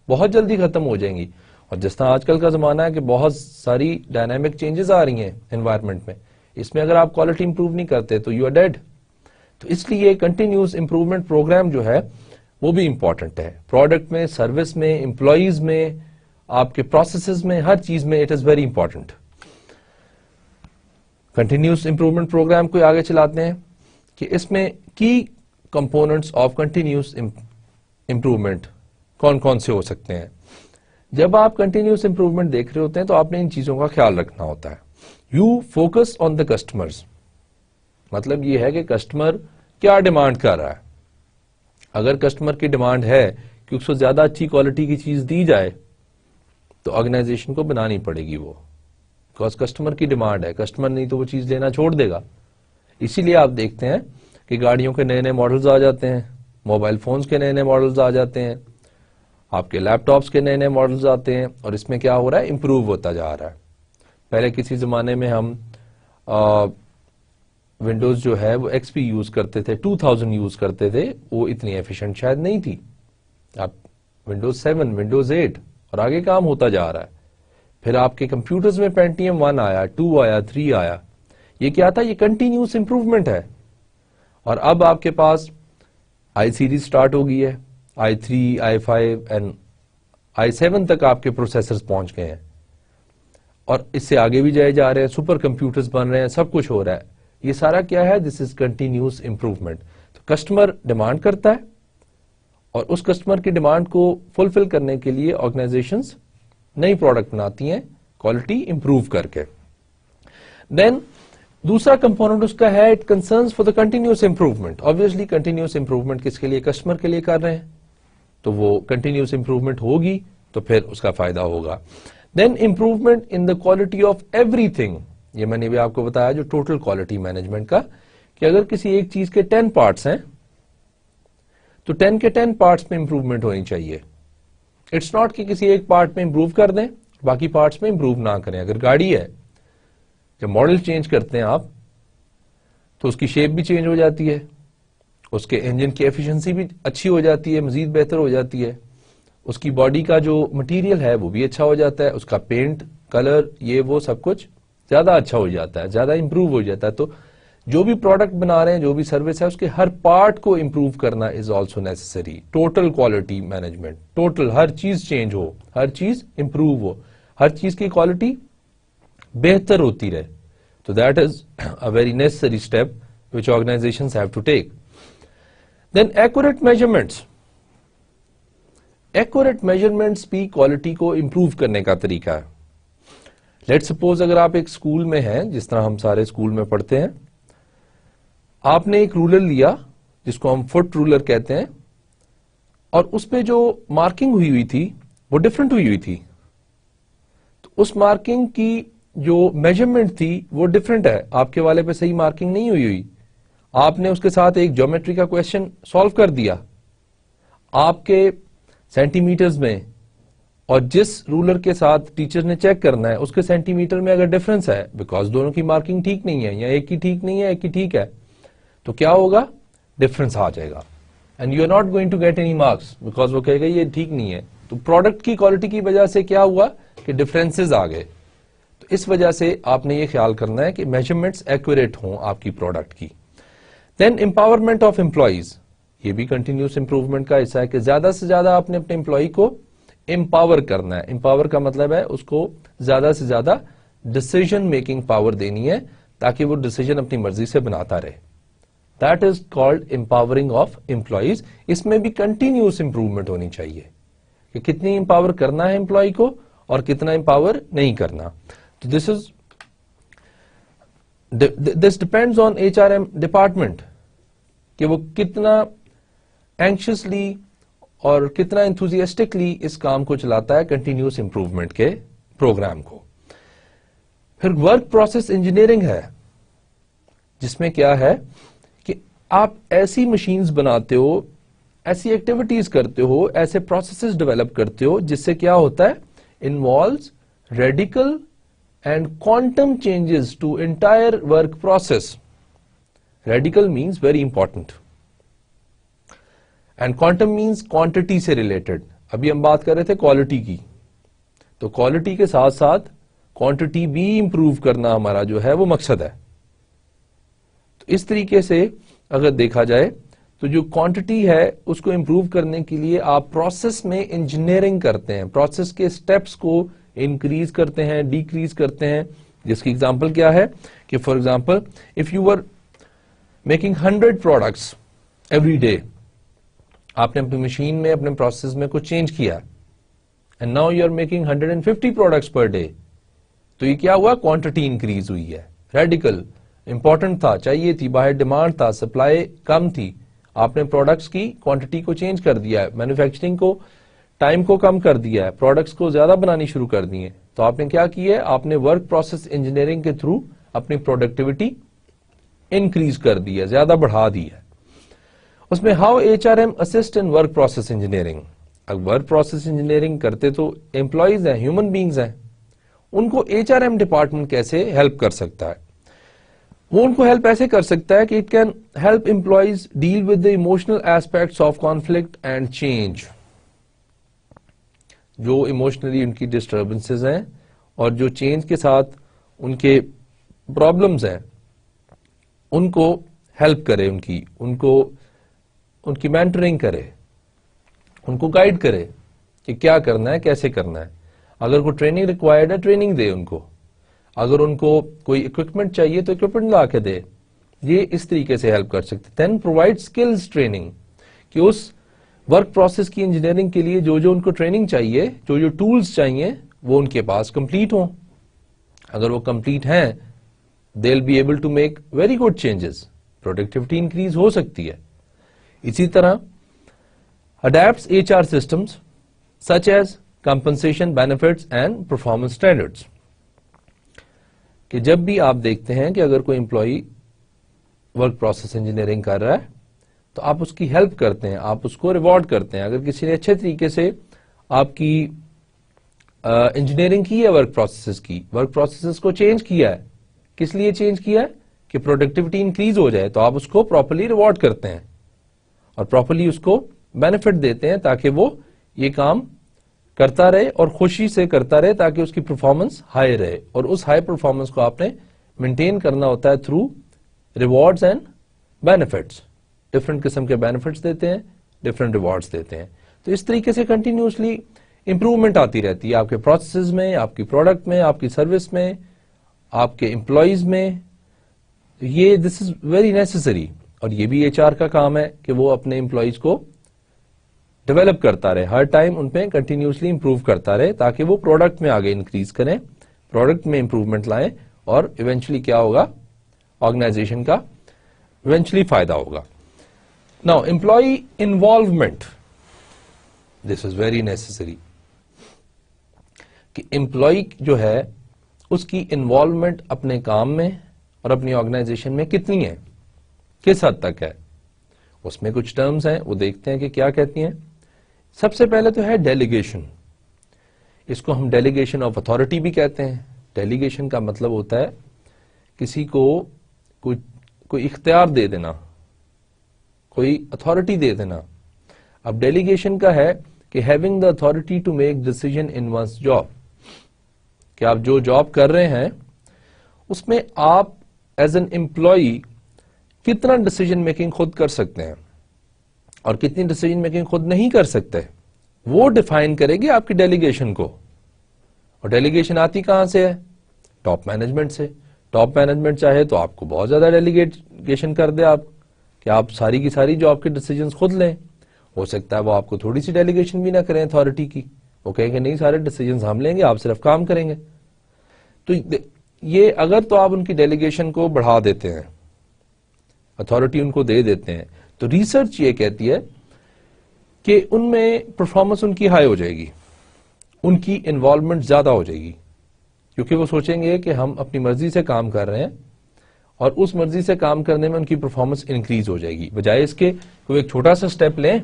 بہت جلدی ختم ہو جائیں گی. اور جس طرح آج کل کا زمانہ ہے کہ بہت ساری ڈائنامک چینجز آ رہی ہیں انوائرمنٹ میں، اس میں اگر آپ کوالٹی امپروو نہیں کرتے تو یو آر ڈیڈ. تو اس لیے کنٹینیوس امپروومنٹ پروگرام جو ہے وہ بھی امپورٹنٹ ہے. پروڈکٹ میں, سروس میں, امپلائیز میں, آپ کے پروسیسز میں, ہر چیز میں it is very important. Continuous improvement programme کو آگے چلاتے ہیں کہ اس میں کی کمپوننٹس آف کنٹینیوس امپروومنٹ کون کون سے ہو سکتے ہیں. جب آپ کنٹینیوس امپروومنٹ دیکھ رہے ہوتے ہیں تو آپ نے ان چیزوں کا خیال رکھنا ہوتا ہے. You focus on the customers, مطلب یہ ہے کہ کسٹمر کیا ڈیمانڈ کر رہا ہے. اگر کسٹمر کی ڈیمانڈ ہے کہ اس کو زیادہ اچھی کوالٹی کی چیز دی جائے تو آرگنائزیشن کو بنانی پڑے گی وہ, بیکاز کسٹمر کی ڈیمانڈ ہے. کسٹمر نہیں تو وہ چیز لینا چھوڑ دے گا. اسی لیے آپ دیکھتے ہیں کہ گاڑیوں کے نئے نئے ماڈلز آ جاتے ہیں, موبائل فونز کے نئے نئے ماڈلز آ جاتے ہیں, آپ کے لیپ ٹاپس کے نئے نئے ماڈلز آتے ہیں, اور اس میں کیا ہو رہا ہے, امپروو ہوتا جا رہا ہے. پہلے کسی زمانے میں ہم ونڈوز جو ہے وہ ایکس پی یوز کرتے تھے, 2000 یوز کرتے تھے, وہ اتنی ایفیشنٹ شاید نہیں تھی. آپ ونڈوز 7, ونڈوز 8 اور آگے کام ہوتا جا رہا ہے. پھر آپ کے کمپیوٹرز میں پینٹیم 1 آیا, 2 آیا, 3 آیا. یہ کیا تھا, یہ کنٹینیوس امپروومنٹ ہے. اور اب آپ کے پاس آئی سیریز سٹارٹ ہو گئی ہے, i3, i5 اینڈ i7 تک آپ کے پروسیسرز پہنچ گئے ہیں, اور اس سے آگے بھی جائے جا رہے ہیں, سپر کمپیوٹرز بن رہے ہیں, سب کچھ ہو رہا ہے. یہ سارا کیا ہے, دس از کنٹینیوس امپروومنٹ. تو کسٹمر ڈیمانڈ کرتا ہے اور اس کسٹمر کی ڈیمانڈ کو فلفل کرنے کے لیے آرگنائزیشنز نئی پروڈکٹ بناتی ہیں کوالٹی امپروو کر کے. دین دوسرا کمپوننٹ اس کا ہے, it concerns for the continuous improvement. Obviously continuous improvement کس کے لیے, کسٹمر کے لیے کر رہے ہیں, تو وہ کنٹینیوس امپروومنٹ ہوگی تو پھر اس کا فائدہ ہوگا. Then improvement in the quality of everything. یہ میں نے بھی آپ کو بتایا جو ٹوٹل کوالٹی مینجمنٹ کا, کہ اگر کسی ایک چیز کے 10 پارٹس ہیں تو 10 کے 10 پارٹس میں امپروومنٹ ہونی چاہیے. اٹس ناٹ کہ کسی ایک پارٹ میں امپروو کر دیں باقی پارٹس میں امپروو نہ کریں. اگر گاڑی ہے, جب ماڈل چینج کرتے ہیں آپ تو اس کی شیپ بھی چینج ہو جاتی ہے, اس کے انجن کی ایفیشنسی بھی اچھی ہو جاتی ہے, مزید بہتر ہو جاتی ہے, اس کی باڈی کا جو مٹیریل ہے وہ بھی اچھا ہو جاتا ہے, اس کا پینٹ, کلر, یہ وہ سب کچھ زیادہ اچھا ہو جاتا ہے, زیادہ امپروو ہو جاتا ہے. تو جو بھی پروڈکٹ بنا رہے ہیں, جو بھی سروس ہے, اس کے ہر پارٹ کو امپروو کرنا is also necessary. Total quality management, total ہر چیز چینج ہو, ہر چیز امپروو ہو, ہر چیز کی کوالٹی بہتر ہوتی رہے. تو that is a very necessary step which organizations have to take. Then accurate measurements. Accurate measurements بھی کوالٹی کو امپروو کرنے کا طریقہ ہے. لیٹ سپوز اگر آپ ایک اسکول میں ہیں, جس طرح ہم سارے اسکول میں پڑھتے ہیں, آپ نے ایک رولر لیا جس کو ہم فٹ رولر کہتے ہیں, اور اس پہ جو مارکنگ ہوئی تھی وہ ڈفرنٹ ہوئی تھی. تو اس مارکنگ کی جو میجرمنٹ تھی وہ ڈفرنٹ ہے, آپ کے والے پہ صحیح مارکنگ نہیں ہوئی. آپ نے اس کے ساتھ ایک جیومیٹری کا کویشچن سالو کر دیا, آپ کے سینٹی میٹرز میں اور جس رولر کے ساتھ ٹیچر نے چیک کرنا ہے اس کے سینٹی میٹر میں اگر ڈفرنس ہے, بیکاز دونوں کی مارکنگ ٹھیک نہیں ہے, یا ایک کی ٹھیک نہیں ہے ایک کی ٹھیک ہے, تو کیا ہوگا, ڈفرنس آ جائے گا. And you are not going to get any marks, because وہ کہے گا یہ ٹھیک نہیں ہے. تو پروڈکٹ کی کوالٹی کی وجہ سے کیا ہوا کہ ڈفرینسز آ گئے. تو اس وجہ سے آپ نے یہ خیال کرنا ہے کہ میجرمنٹس ایکوریٹ ہوں آپ کی پروڈکٹ کی. دین امپاورمنٹ آف امپلائیز, یہ بھی کنٹینیوس امپروومنٹ کا حصہ ہے کہ زیادہ سے زیادہ آپ نے اپنے امپلائی کو امپاور کرنا ہے. امپاور کا مطلب ہے اس کو زیادہ سے زیادہ ڈسیزن میکنگ پاور دینی ہے تاکہ وہ ڈسیزن اپنی مرضی سے بناتا رہے. That is called empowering of employees. اس میں بھی کنٹینیوس امپروومنٹ ہونی چاہیے کہ کتنی امپاور کرنا ہے امپلائی کو اور کتنا امپاور نہیں کرنا. تو this depends on HRM department کہ وہ کتنا اینکشسلی اور کتنا انتھوزیاسٹکلی اس کام کو چلاتا ہے, کنٹینیوس امپروومنٹ کے پروگرام کو. پھر ورک پروسیس انجینئرنگ ہے, جس میں کیا ہے کہ آپ ایسی مشینز بناتے ہو, ایسی ایکٹیویٹیز کرتے ہو, ایسے پروسیسز ڈیولپ کرتے ہو جس سے کیا ہوتا ہے, involves radical and quantum changes to entire work process. Radical means very important and quantum means quantity سے ریلیٹڈ. ابھی ہم بات کر رہے تھے کوالٹی کی, تو کوالٹی کے ساتھ ساتھ کوانٹٹی بھی امپروو کرنا ہمارا جو ہے وہ مقصد ہے. تو اس طریقے سے اگر دیکھا جائے تو جو کوانٹٹی ہے اس کو امپروو کرنے کے لیے آپ پروسیس میں انجینئرنگ کرتے ہیں, پروسیس کے سٹیپس کو انکریز کرتے ہیں, ڈیکریز کرتے ہیں. جس کی ایگزامپل کیا ہے کہ for example if you are making 100 products every day, آپ نے اپنی مشین میں اپنے پروسیس میں کچھ چینج کیا and now you are making 150 products per day, تو یہ کیا ہوا, کوانٹٹی انکریز ہوئی ہے. ریڈیکل امپورٹنٹ تھا, چاہیے تھی, باہر ڈیمانڈ تھا, سپلائی کم تھی, آپ نے پروڈکٹس کی کوانٹٹی کو چینج کر دیا ہے, مینوفیکچرنگ کو ٹائم کو کم کر دیا ہے, پروڈکٹس کو زیادہ بنانی شروع کر دی ہیں. تو آپ نے کیا کیا ہے, آپ نے ورک پروسیس انجینئرنگ کے تھرو اپنی پروڈکٹیوٹی انکریز کر دی ہے, زیادہ بڑھا دی ہے. اس میں how H R M assist in work process engineering. اب ورک پروسیس انجینئرنگ کرتے تو امپلائیز ہیں, ہیومن بینگز ہیں, ان کو ایچ آر ایم ڈپارٹمنٹ کیسے ہیلپ کر سکتا ہے؟ وہ ان کو ہیلپ ایسے کر سکتا ہے کہ it can help employees deal with the emotional aspects of conflict and change. جو ایموشنلی ان کی ڈسٹربنسز ہیں اور جو چینج کے ساتھ ان کے پرابلمز ہیں, ان کو ہیلپ کرے, ان کی مینٹرنگ کرے, ان کو گائیڈ کرے کہ کیا کرنا ہے, کیسے کرنا ہے. اگر کوئی ٹریننگ ریکوائرڈ ہے, ٹریننگ دے ان کو. اگر ان کو کوئی اکوپمنٹ چاہیے تو اکوپمنٹ لا کے دے. یہ اس طریقے سے ہیلپ کر سکتے. دین پرووائڈ اسکلز ٹریننگ, کہ اس ورک پروسیس کی انجینئرنگ کے لیے جو جو ان کو ٹریننگ چاہیے, جو جو ٹولز چاہیے, وہ ان کے پاس کمپلیٹ ہوں. اگر وہ کمپلیٹ ہیں, they will be able to make very good changes, productivity increase ہو سکتی ہے. اسی طرح adapts HR systems such as compensation, benefits and performance standards. کہ جب بھی آپ دیکھتے ہیں کہ اگر کوئی امپلائی ورک پروسیس انجینئرنگ کر رہا ہے تو آپ اس کی ہیلپ کرتے ہیں, آپ اس کو ریوارڈ کرتے ہیں. اگر کسی نے اچھے طریقے سے آپ کی انجینئرنگ کی ہے ورک پروسیسز کو چینج کیا ہے, کس لیے چینج کیا ہے کہ پروڈکٹیوٹی انکریز ہو جائے, تو آپ اس کو پراپرلی ریوارڈ کرتے ہیں اور پراپرلی اس کو بینیفٹ دیتے ہیں تاکہ وہ یہ کام کرتا رہے اور خوشی سے کرتا رہے, تاکہ اس کی پرفارمنس ہائی رہے. اور اس ہائی پرفارمنس کو آپ نے مینٹین کرنا ہوتا ہے through rewards and benefits. Different قسم کے بینیفٹس دیتے ہیں, ڈفرنٹ ریوارڈز دیتے ہیں. تو اس طریقے سے کنٹینیوسلی امپروومنٹ آتی رہتی ہے آپ کے پروسیسز میں, آپ کی پروڈکٹ میں, آپ کی سروس میں, آپ کے امپلائیز میں. یہ دس از ویری نیسسری. اور یہ بھی ایچ آر کا کام ہے کہ وہ اپنے امپلائیز کو ڈیولپ کرتا رہے, ہر ٹائم ان پہ کنٹینیوسلی امپروو کرتا رہے, تاکہ وہ پروڈکٹ میں آگے انکریز کریں, پروڈکٹ میں امپروومنٹ لائیں, اور ایونچولی کیا ہوگا, آرگنائزیشن کا ایونچولی فائدہ ہوگا. Now employee involvement, this is very necessary. کہ امپلائی جو ہے اس کی انوالومنٹ اپنے کام میں اور اپنی آرگنائزیشن میں کتنی ہے, کس حد تک ہے. اس میں کچھ ٹرمز ہیں, وہ دیکھتے ہیں کہ کیا کہتی ہیں. سب سے پہلے تو ہے ڈیلیگیشن. اس کو ہم ڈیلیگیشن آف اتھارٹی بھی کہتے ہیں. ڈیلیگیشن کا مطلب ہوتا ہے کسی کو کوئی اختیار دے دینا, کوئی اتھارٹی دے دینا. اب ڈیلیگیشن کا ہے کہ having the authority to make decision in one's job, کہ آپ جو جاب کر رہے ہیں اس میں آپ ایز این امپلائی کتنا ڈیسیژن میکنگ خود کر سکتے ہیں اور کتنی ڈیسیژن میکنگ خود نہیں کر سکتے, وہ ڈیفائن کرے گی آپ کی ڈیلیگیشن کو. اور ڈیلیگیشن آتی کہاں سے ہے, ٹاپ مینجمنٹ سے. ٹاپ مینجمنٹ چاہے تو آپ کو بہت زیادہ ڈیلیگیشن کر دے, آپ کہ آپ ساری کی ساری جاب کے ڈیسیژنز خود لیں. ہو سکتا ہے وہ آپ کو تھوڑی سی ڈیلیگیشن بھی نہ کریں اتھارٹی کی, وہ کہیں گے نہیں سارے ڈیسیژنز ہم لیں گے, آپ صرف کام کریں گے. تو یہ اگر تو آپ ان کی ڈیلیگیشن کو بڑھا دیتے ہیں, اتھارٹی ان کو دے دیتے ہیں, تو ریسرچ یہ کہتی ہے کہ ان میں پرفارمنس ان کی ہائی ہو جائے گی, ان کی انوالومنٹ زیادہ ہو جائے گی, کیونکہ وہ سوچیں گے کہ ہم اپنی مرضی سے کام کر رہے ہیں اور اس مرضی سے کام کرنے میں ان کی پرفارمنس انکریز ہو جائے گی, بجائے اس کے کوئی ایک چھوٹا سا سٹیپ لیں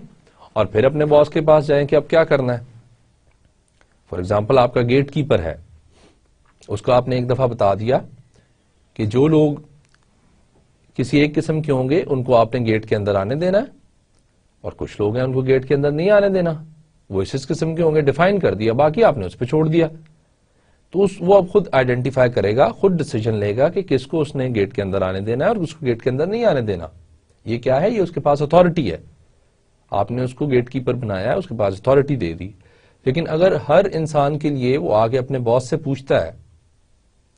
اور پھر اپنے باس کے پاس جائیں کہ اب کیا کرنا ہے. فار ایگزامپل آپ کا گیٹ کیپر ہے, اس کو آپ نے ایک دفعہ بتا دیا کہ جو لوگ کسی ایک قسم کے ہوں گے ان کو آپ نے گیٹ کے اندر آنے دینا ہے, اور کچھ لوگ ہیں ان کو گیٹ کے اندر نہیں آنے دینا, وہ اس قسم کے ہوں گے, ڈیفائن کر دیا, باقی آپ نے اس پہ چھوڑ دیا. تو وہ اب خود آئیڈینٹیفائی کرے گا, خود ڈیسیژن لے گا کہ کس کو اس نے گیٹ کے اندر آنے دینا ہے اور اس کو گیٹ کے اندر نہیں آنے دینا. یہ کیا ہے؟ یہ اس کے پاس اتھارٹی ہے. آپ نے اس کو گیٹ کیپر بنایا ہے, اس کے پاس اتھارٹی دے دی. لیکن اگر ہر انسان کے لیے وہ آگے اپنے باس سے پوچھتا ہے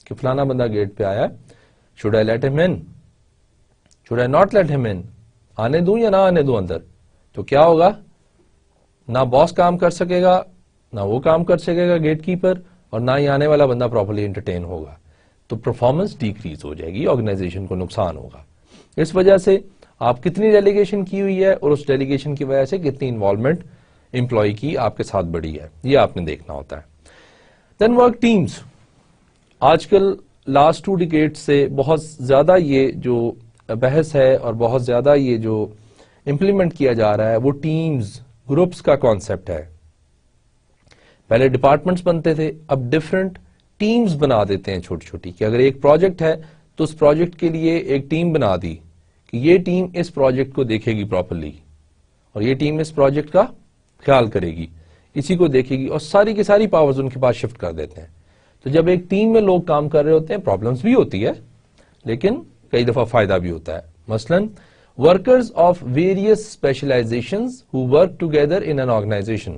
کہ فلانا بندہ گیٹ پہ آیا, should I let him in? should I not let him in? آنے دوں یا نہ آنے دوں اندر؟ تو کیا ہوگا؟ نہ باس کام کر سکے گا, نہ وہ کام کر سکے گا گیٹ کیپر, اور نہ ہی آنے والا بندہ پراپرلی انٹرٹین ہوگا. تو پرفارمنس ڈیکریز ہو جائے گی, آرگنائزیشن کو نقصان ہوگا. اس وجہ سے آپ کتنی ڈیلیگیشن کی ہوئی ہے اور اس ڈیلیگیشن کی وجہ سے کتنی انوالومنٹ امپلائی کی آپ کے ساتھ بڑی ہے, یہ آپ نے دیکھنا ہوتا ہے. دین ورک ٹیمز. آج کل لاسٹ 2 ڈیکیڈ سے بہت زیادہ یہ جو بحث ہے اور بہت زیادہ یہ جو امپلیمنٹ کیا جا رہا ہے وہ ٹیمز, گروپس کا کانسیپٹ ہے. پہلے ڈپارٹمنٹس بنتے تھے, اب ڈفرنٹ ٹیمز بنا دیتے ہیں چھوٹی چھوٹی, کہ اگر ایک پروجیکٹ ہے تو اس پروجیکٹ کے لیے ایک ٹیم بنا دی کہ یہ ٹیم اس پروجیکٹ کو دیکھے گی پراپرلی, اور یہ ٹیم اس پروجیکٹ کا خیال کرے گی, اسی کو دیکھے گی, اور ساری کی ساری پاورز ان کے پاس شفٹ کر دیتے ہیں. تو جب ایک ٹیم میں لوگ کام کر رہے ہوتے ہیں, پرابلمس بھی ہوتی ہے لیکن کئی دفعہ فائدہ بھی ہوتا ہے. مثلاً workers of various specializations who work together in an organization,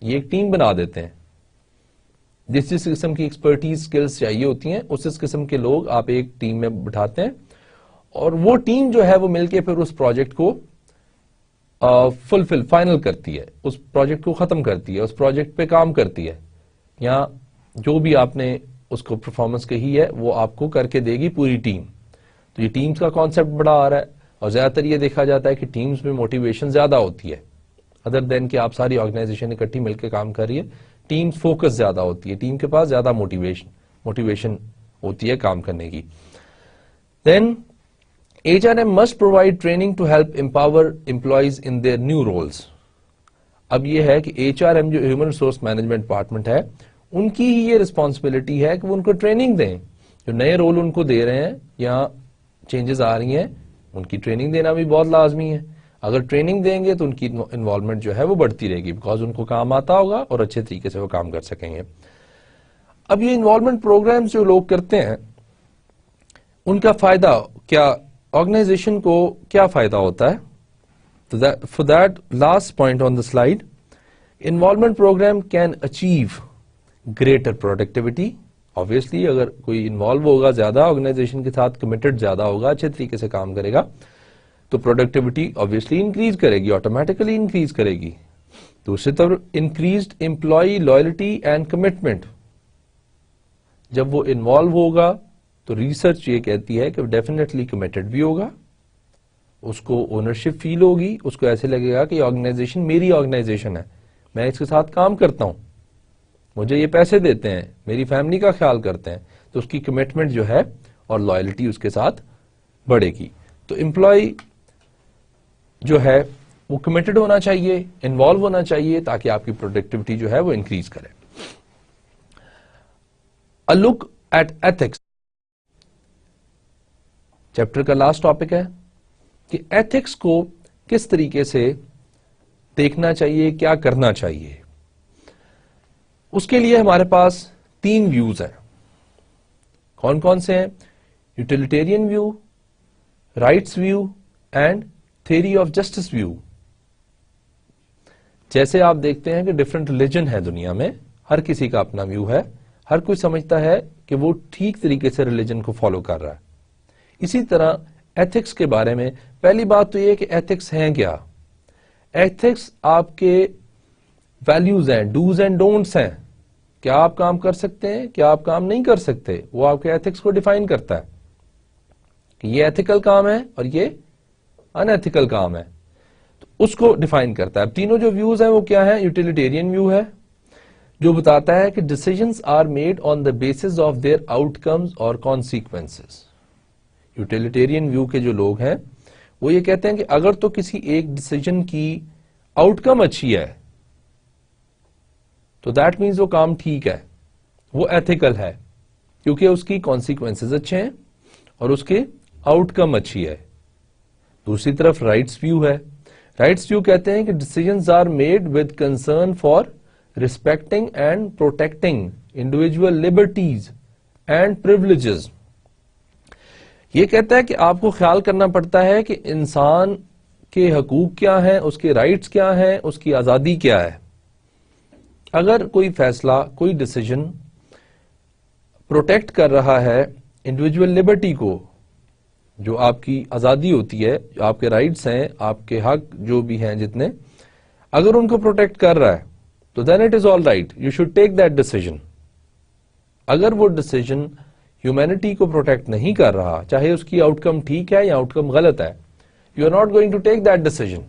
یہ ایک ٹیم بنا دیتے ہیں. جس قسم کی ایکسپرٹیز سکلز چاہیے ہوتی ہیں اس قسم کے لوگ آپ ایک ٹیم میں بٹھاتے ہیں, اور وہ ٹیم جو ہے وہ مل کے پھر اس پروجیکٹ کو فائنل کرتی ہے, اس پروجیکٹ کو ختم کرتی ہے, اس پروجیکٹ پہ کام کرتی ہے, یا جو بھی آپ نے اس کو پرفارمنس کہی ہے وہ آپ کو کر کے دے گی پوری ٹیم. تو یہ ٹیمز کا کانسیپٹ بڑا آ رہا ہے, اور زیادہ تر یہ دیکھا جاتا ہے کہ ٹیمز میں موٹیویشن زیادہ ہوتی ہے, ادر دین کہ آپ ساری آرگنائزیشن اکٹھی مل کے کام کر رہی ہے. ٹیم فوکس زیادہ ہوتی ہے, ٹیم کے پاس زیادہ موٹیویشن ہوتی ہے کام کرنے کی. دین HRM must provide training to help empower employees in their new roles. اب یہ ہے کہ HRM جو ہیومن ریسورس مینجمنٹ ڈپارٹمنٹ ہے, ان کی ہی یہ ریسپانسبلٹی ہے کہ وہ ان کو ٹریننگ دیں. جو نئے رول ان کو دے رہے ہیں یا چینجز آ رہی ہیں, ان کی ٹریننگ دینا بھی بہت لازمی ہے. اگر ٹریننگ دیں گے تو ان کی انوالومنٹ جو ہے وہ بڑھتی رہے گی, بیکاز ان کو کام آتا ہوگا اور اچھے طریقے سے وہ کام کر سکیں گے. اب یہ انوالومنٹ پروگرامز جو لوگ کرتے ہیں ان کا فائدہ کیا, آرگنائزیشن کو کیا فائدہ ہوتا ہے؟ For that last point on the slide, involvement program can achieve greater productivity. Obviously اگر کوئی انوالو ہوگا زیادہ آرگنائزیشن کے ساتھ, کمیٹڈ زیادہ ہوگا, اچھے طریقے سے کام کرے گا, تو پروڈکٹیوٹی obviously انکریز کرے گی, آٹومیٹیکلی انکریز کرے گی. دوسری طرف increased employee loyalty and commitment. جب وہ انوالو ہوگا تو ریسرچ یہ کہتی ہے کہ ڈیفینیٹلی کمیٹڈ بھی ہوگا, اس کو اونرشپ فیل ہوگی, اس کو ایسے لگے گا کہ یہ آرگنائزیشن میری آرگنائزیشن ہے, میں اس کے ساتھ کام کرتا ہوں, مجھے یہ پیسے دیتے ہیں, میری فیملی کا خیال کرتے ہیں, تو اس کی کمٹمنٹ جو ہے اور لائلٹی اس کے ساتھ بڑھے گی. تو امپلائی جو ہے وہ کمیٹڈ ہونا چاہیے, انوالو ہونا چاہیے, تاکہ آپ کی پروڈکٹیوٹی جو ہے وہ انکریز کرے. A look at ethics. Chapter کا لاسٹ ٹاپک ہے کہ ایتھکس کو کس طریقے سے دیکھنا چاہیے, کیا کرنا چاہیے. اس کے لیے ہمارے پاس 3 ویوز ہیں. کون کون سے ہیں؟ Utilitarian view, rights view and theory of justice view. جیسے آپ دیکھتے ہیں کہ ڈفرنٹ ریلیجن ہے دنیا میں, ہر کسی کا اپنا ویو ہے, ہر کوئی سمجھتا ہے کہ وہ ٹھیک طریقے سے ریلیجن کو فالو کر رہا ہے. اسی طرح ایتھکس کے بارے میں پہلی بات تو یہ کہ ایتھکس ہیں کیا. ایتھکس آپ کے ویلیوز ہیں, ڈوز اینڈ ڈونٹس ہیں. کیا آپ کام کر سکتے ہیں, کیا آپ کام نہیں کر سکتے, وہ آپ کے ایتھکس کو ڈیفائن کرتا ہے کہ یہ ایتھیکل کام ہے اور یہ ان ایتھیکل کام ہے, تو اس کو ڈیفائن کرتا ہے. اب تینوں جو ویوز ہیں وہ کیا ہیں؟ یوٹیلیٹیرین ویو ہے جو بتاتا ہے کہ decisions are made on the basis of their آؤٹ کمز اور کانسیکوینسز. یوٹیلیٹیرین ویو کے جو لوگ ہیں وہ یہ کہتے ہیں کہ اگر تو کسی ایک ڈیسیژن کی آؤٹ کم اچھی ہے تو دیٹ مینز وہ کام ٹھیک ہے, وہ ایتھیکل ہے, کیونکہ اس کی کانسیکوینسز اچھے ہیں اور اس کے آؤٹ کم اچھی ہے. دوسری طرف رائٹس ویو ہے. رائٹس ویو کہتے ہیں کہ decisions are made with concern for respecting and protecting individual liberties and privileges. یہ کہتا ہے کہ آپ کو خیال کرنا پڑتا ہے کہ انسان کے حقوق کیا ہیں، اس کے رائٹس کیا ہیں، اس کی آزادی کیا ہے. اگر کوئی فیصلہ، کوئی ڈیسیژن پروٹیکٹ کر رہا ہے انڈیویجول لبرٹی کو، جو آپ کی آزادی ہوتی ہے، جو آپ کے رائٹس ہیں، آپ کے حق جو بھی ہیں جتنے، اگر ان کو پروٹیکٹ کر رہا ہے تو then it is all right, you should take that decision. اگر وہ ڈیسیژن ہیومینٹی کو پروٹیکٹ نہیں کر رہا، چاہے اس کی آؤٹ کم ٹھیک ہے یا آؤٹ کم غلط ہے، you are not going to take that decision.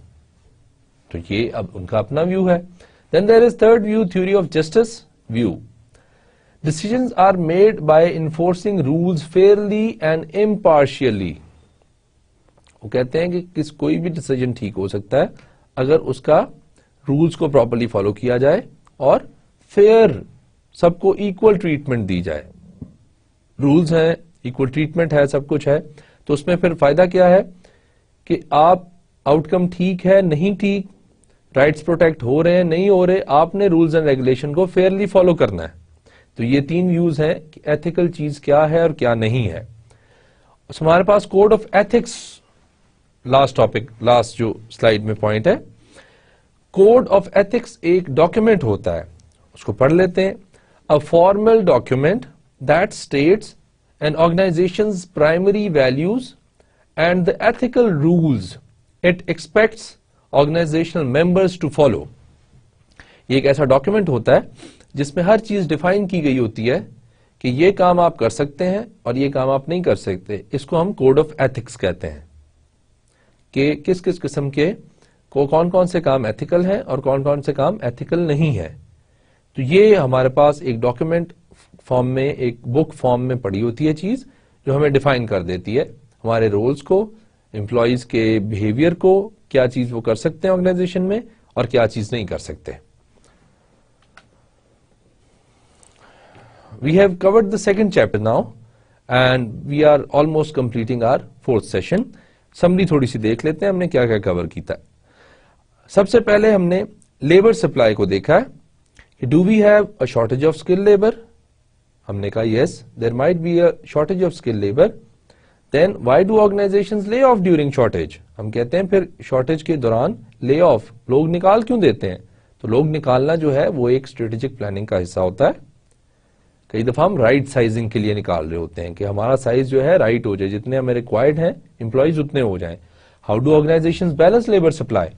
تو یہ اب ان کا اپنا ویو ہے. Then there is third view, theory of justice view. Decisions are made by enforcing rules fairly and impartially. وہ کہتے ہیں کہ کوئی بھی ڈیسیجن ٹھیک ہو سکتا ہے اگر اس کا رولز کو پراپرلی فالو کیا جائے اور فیئر، سب کو ایکول ٹریٹمنٹ دی جائے. رولز ہیں، ایکول ٹریٹمنٹ ہے، سب کچھ ہے، تو اس میں پھر فائدہ کیا ہے کہ آپ آؤٹ کم ٹھیک ہے نہیں ٹھیک، رائٹس پروٹیکٹ ہو رہے ہیں نہیں ہو رہے، آپ نے رولز اینڈ ریگولیشن کو فیئرلی فالو کرنا ہے. تو یہ تین ویوز ہیں کہ ایتھیکل چیز کیا ہے اور کیا نہیں ہے. ہمارے پاس code of ethics, last topic, last جو سلائیڈ میں پوائنٹ ہے. کوڈ آف ایتھکس ایک ڈاکیومنٹ ہوتا ہے، اس کو پڑھ لیتے ہیں. A formal document that states an organization's primary values and the ethical rules it expects organizational members to follow. یہ ایک ایسا ڈاکیومنٹ ہوتا ہے جس میں ہر چیز ڈیفائن کی گئی ہوتی ہے کہ یہ کام آپ کر سکتے ہیں اور یہ کام آپ نہیں کر سکتے. اس کو ہم کوڈ آف ایتھکس کہتے ہیں کہ کس کس قسم کے کون کون سے کام ایتھیکل ہیں اور کون کون سے کام ایتھیکل نہیں ہے. تو یہ ہمارے پاس ایک ڈاکیومنٹ فارم میں، ایک بک فارم میں پڑی ہوتی ہے چیز، جو ہمیں ڈیفائن کر دیتی ہے ہمارے رولز کو، امپلائیز کے بیہیویئر کو، کیا چیز وہ کر سکتے ہیں آرگنائزیشن میں اور کیا چیز نہیں کر سکتے. We have covered the second chapter now and we are almost completing our fourth session. Summary تھوڑی سی دیکھ لیتے ہیں ہم نے کیا کیا کور کیتا ہے. سب سے پہلے ہم نے لیبر سپلائی کو دیکھا ہے کہ do we have a shortage of skilled labor؟ ہم نے کہا yes, there might be a shortage of skilled labor. Then why do organizations lay off during shortage؟ ہم کہتے ہیں پھر شارٹیج کے دوران lay off لوگ نکال کیوں دیتے ہیں؟ تو لوگ نکالنا جو ہے وہ ایک اسٹریٹجک پلاننگ کا حصہ ہوتا ہے. کئی دفعہ ہم رائٹ سائزنگ کے لیے نکال رہے ہوتے ہیں کہ ہمارا سائز جو ہے رائٹ ہو جائے، جتنے ہمیں ریکوائرڈ ہیں امپلائیز اتنے ہو جائیں. How do organisations balance labour supply?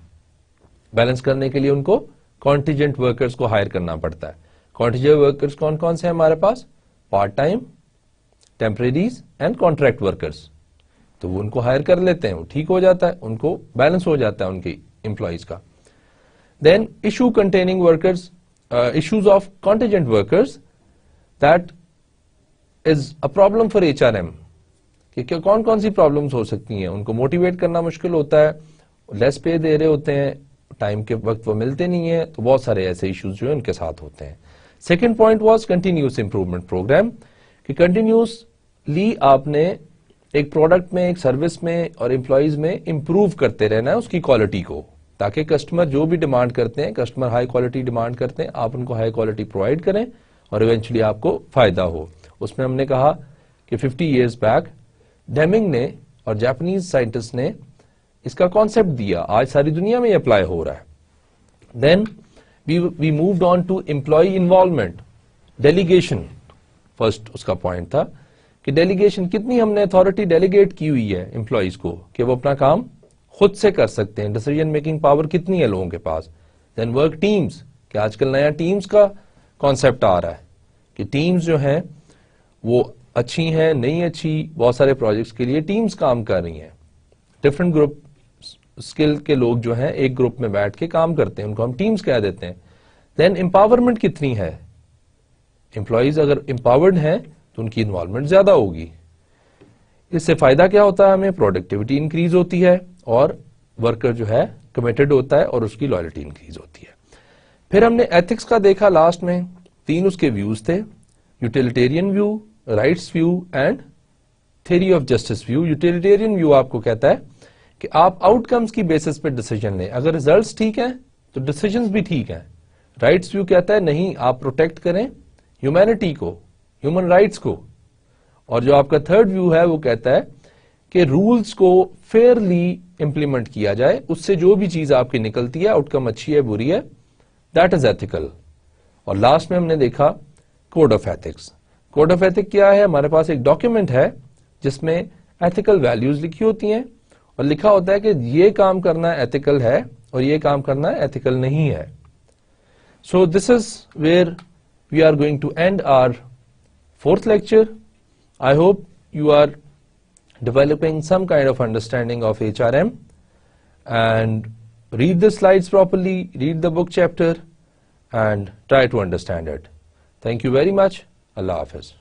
Balance کرنے کے لیے ان کو کانٹیجنٹ ورکرز کو ہائر کرنا پڑتا ہے. کانٹیجنٹ ورکرز کون کون سے ہیں ہمارے پاس؟ Part time, temporaries and contract workers. تو وہ ان کو ہائر کر لیتے ہیں، وہ ٹھیک ہو جاتا ہے، ان کو بیلنس ہو جاتا ہے ان کی امپلائیز کا. Then issue containing workers, issues of contingent workers, that is a problem for HRM. کہ کون کون سی پرابلمز ہو سکتی ہیں؟ ان کو موٹیویٹ کرنا مشکل ہوتا ہے، لیس پے دے رہے ہوتے ہیں، ٹائم کے وقت وہ ملتے نہیں ہیں، تو بہت سارے ایسے ایشوز جو ہیں ان کے ساتھ ہوتے ہیں. Second point was continuous improvement programme, کہ کنٹینیوسلی آپ نے ایک پروڈکٹ میں، ایک سروس میں اور امپلائیز میں امپروو کرتے رہنا ہے اس کی کوالٹی کو، تاکہ کسٹمر جو بھی ڈیمانڈ کرتے ہیں، کسٹمر ہائی کوالٹی ڈیمانڈ کرتے ہیں، آپ ان کو ہائی کوالٹی پرووائڈ کریں اور ایونچولی آپ کو فائدہ ہو. اس میں ہم نے کہا کہ 50 ایئرز بیک ڈیمنگ نے اور جاپنیز سائنٹسٹ نے اس کا کانسیپٹ دیا، آج ساری دنیا میں یہ اپلائی ہو رہا ہے. Then we moved on to employee involvement, delegation. First اس کا پوائنٹ تھا کہ ڈیلیگیشن، کتنی ہم نے اتھارٹی ڈیلیگیٹ کی ہوئی ہے امپلائیز کو کہ وہ اپنا کام خود سے کر سکتے ہیں، ڈیسیژن میکنگ پاور کتنی ہے لوگوں کے پاس. دین ورک ٹیمز، کہ آج کل نیا ٹیمز کا کانسیپٹ آ رہا ہے کہ ٹیمز جو ہیں وہ اچھی ہیں نہیں اچھی، بہت سارے پروجیکٹس کے لیے ٹیمز کام کر رہی ہیں، ڈفرنٹ گروپ اسکل کے لوگ جو ہیں ایک گروپ میں بیٹھ کے کام کرتے ہیں، ان کو ہم ٹیمز کہہ دیتے ہیں. دین امپاورمنٹ کتنی ہے، امپلائیز اگر امپاورڈ ہیں تو ان کی انوالومنٹ زیادہ ہوگی. اس سے فائدہ کیا ہوتا ہے؟ ہمیں پروڈکٹیوٹی انکریز ہوتی ہے اور ورکر جو ہے کمیٹڈ ہوتا ہے اور اس کی لائلٹی انکریز ہوتی ہے. پھر ہم نے ایتھکس کا دیکھا لاسٹ میں، تین اس کے ویوز تھے، utilitarian view, rights view and theory of justice view. Utilitarian view آپ کو کہتا ہے کہ آپ آؤٹ کمز کی بیسس پہ ڈیسیژن لیں، اگر ریزلٹس ٹھیک ہیں تو ڈیسیژنز بھی ٹھیک ہیں. رائٹس ویو کہتا ہے نہیں، آپ پروٹیکٹ کریں ہیومینٹی کو، ہیومن رائٹس کو. اور جو آپ کا تھرڈ ویو ہے وہ کہتا ہے کہ رولز کو فیئرلی امپلیمنٹ کیا جائے, اس سے جو بھی چیز آپ کی نکلتی ہے, آؤٹ کم اچھی ہے بری ہے, دیٹ از ایتھیکل. اور لاسٹ میں ہم نے دیکھا code of ethics. Code of ethic کیا ہے؟ ہمارے پاس ایک ڈاکیومنٹ ہے جس میں ایتھیکل ویلیوز لکھی ہوتی ہیں اور لکھا ہوتا ہے کہ یہ کام کرنا ایتھیکل ہے اور یہ کام کرنا ایتھیکل نہیں ہے. So this is where we are going to end our fourth lecture. I hope you are developing some kind of understanding of HRM, and read the slides properly, read the book chapter and try to understand it. Thank you very much. Allah Hafiz.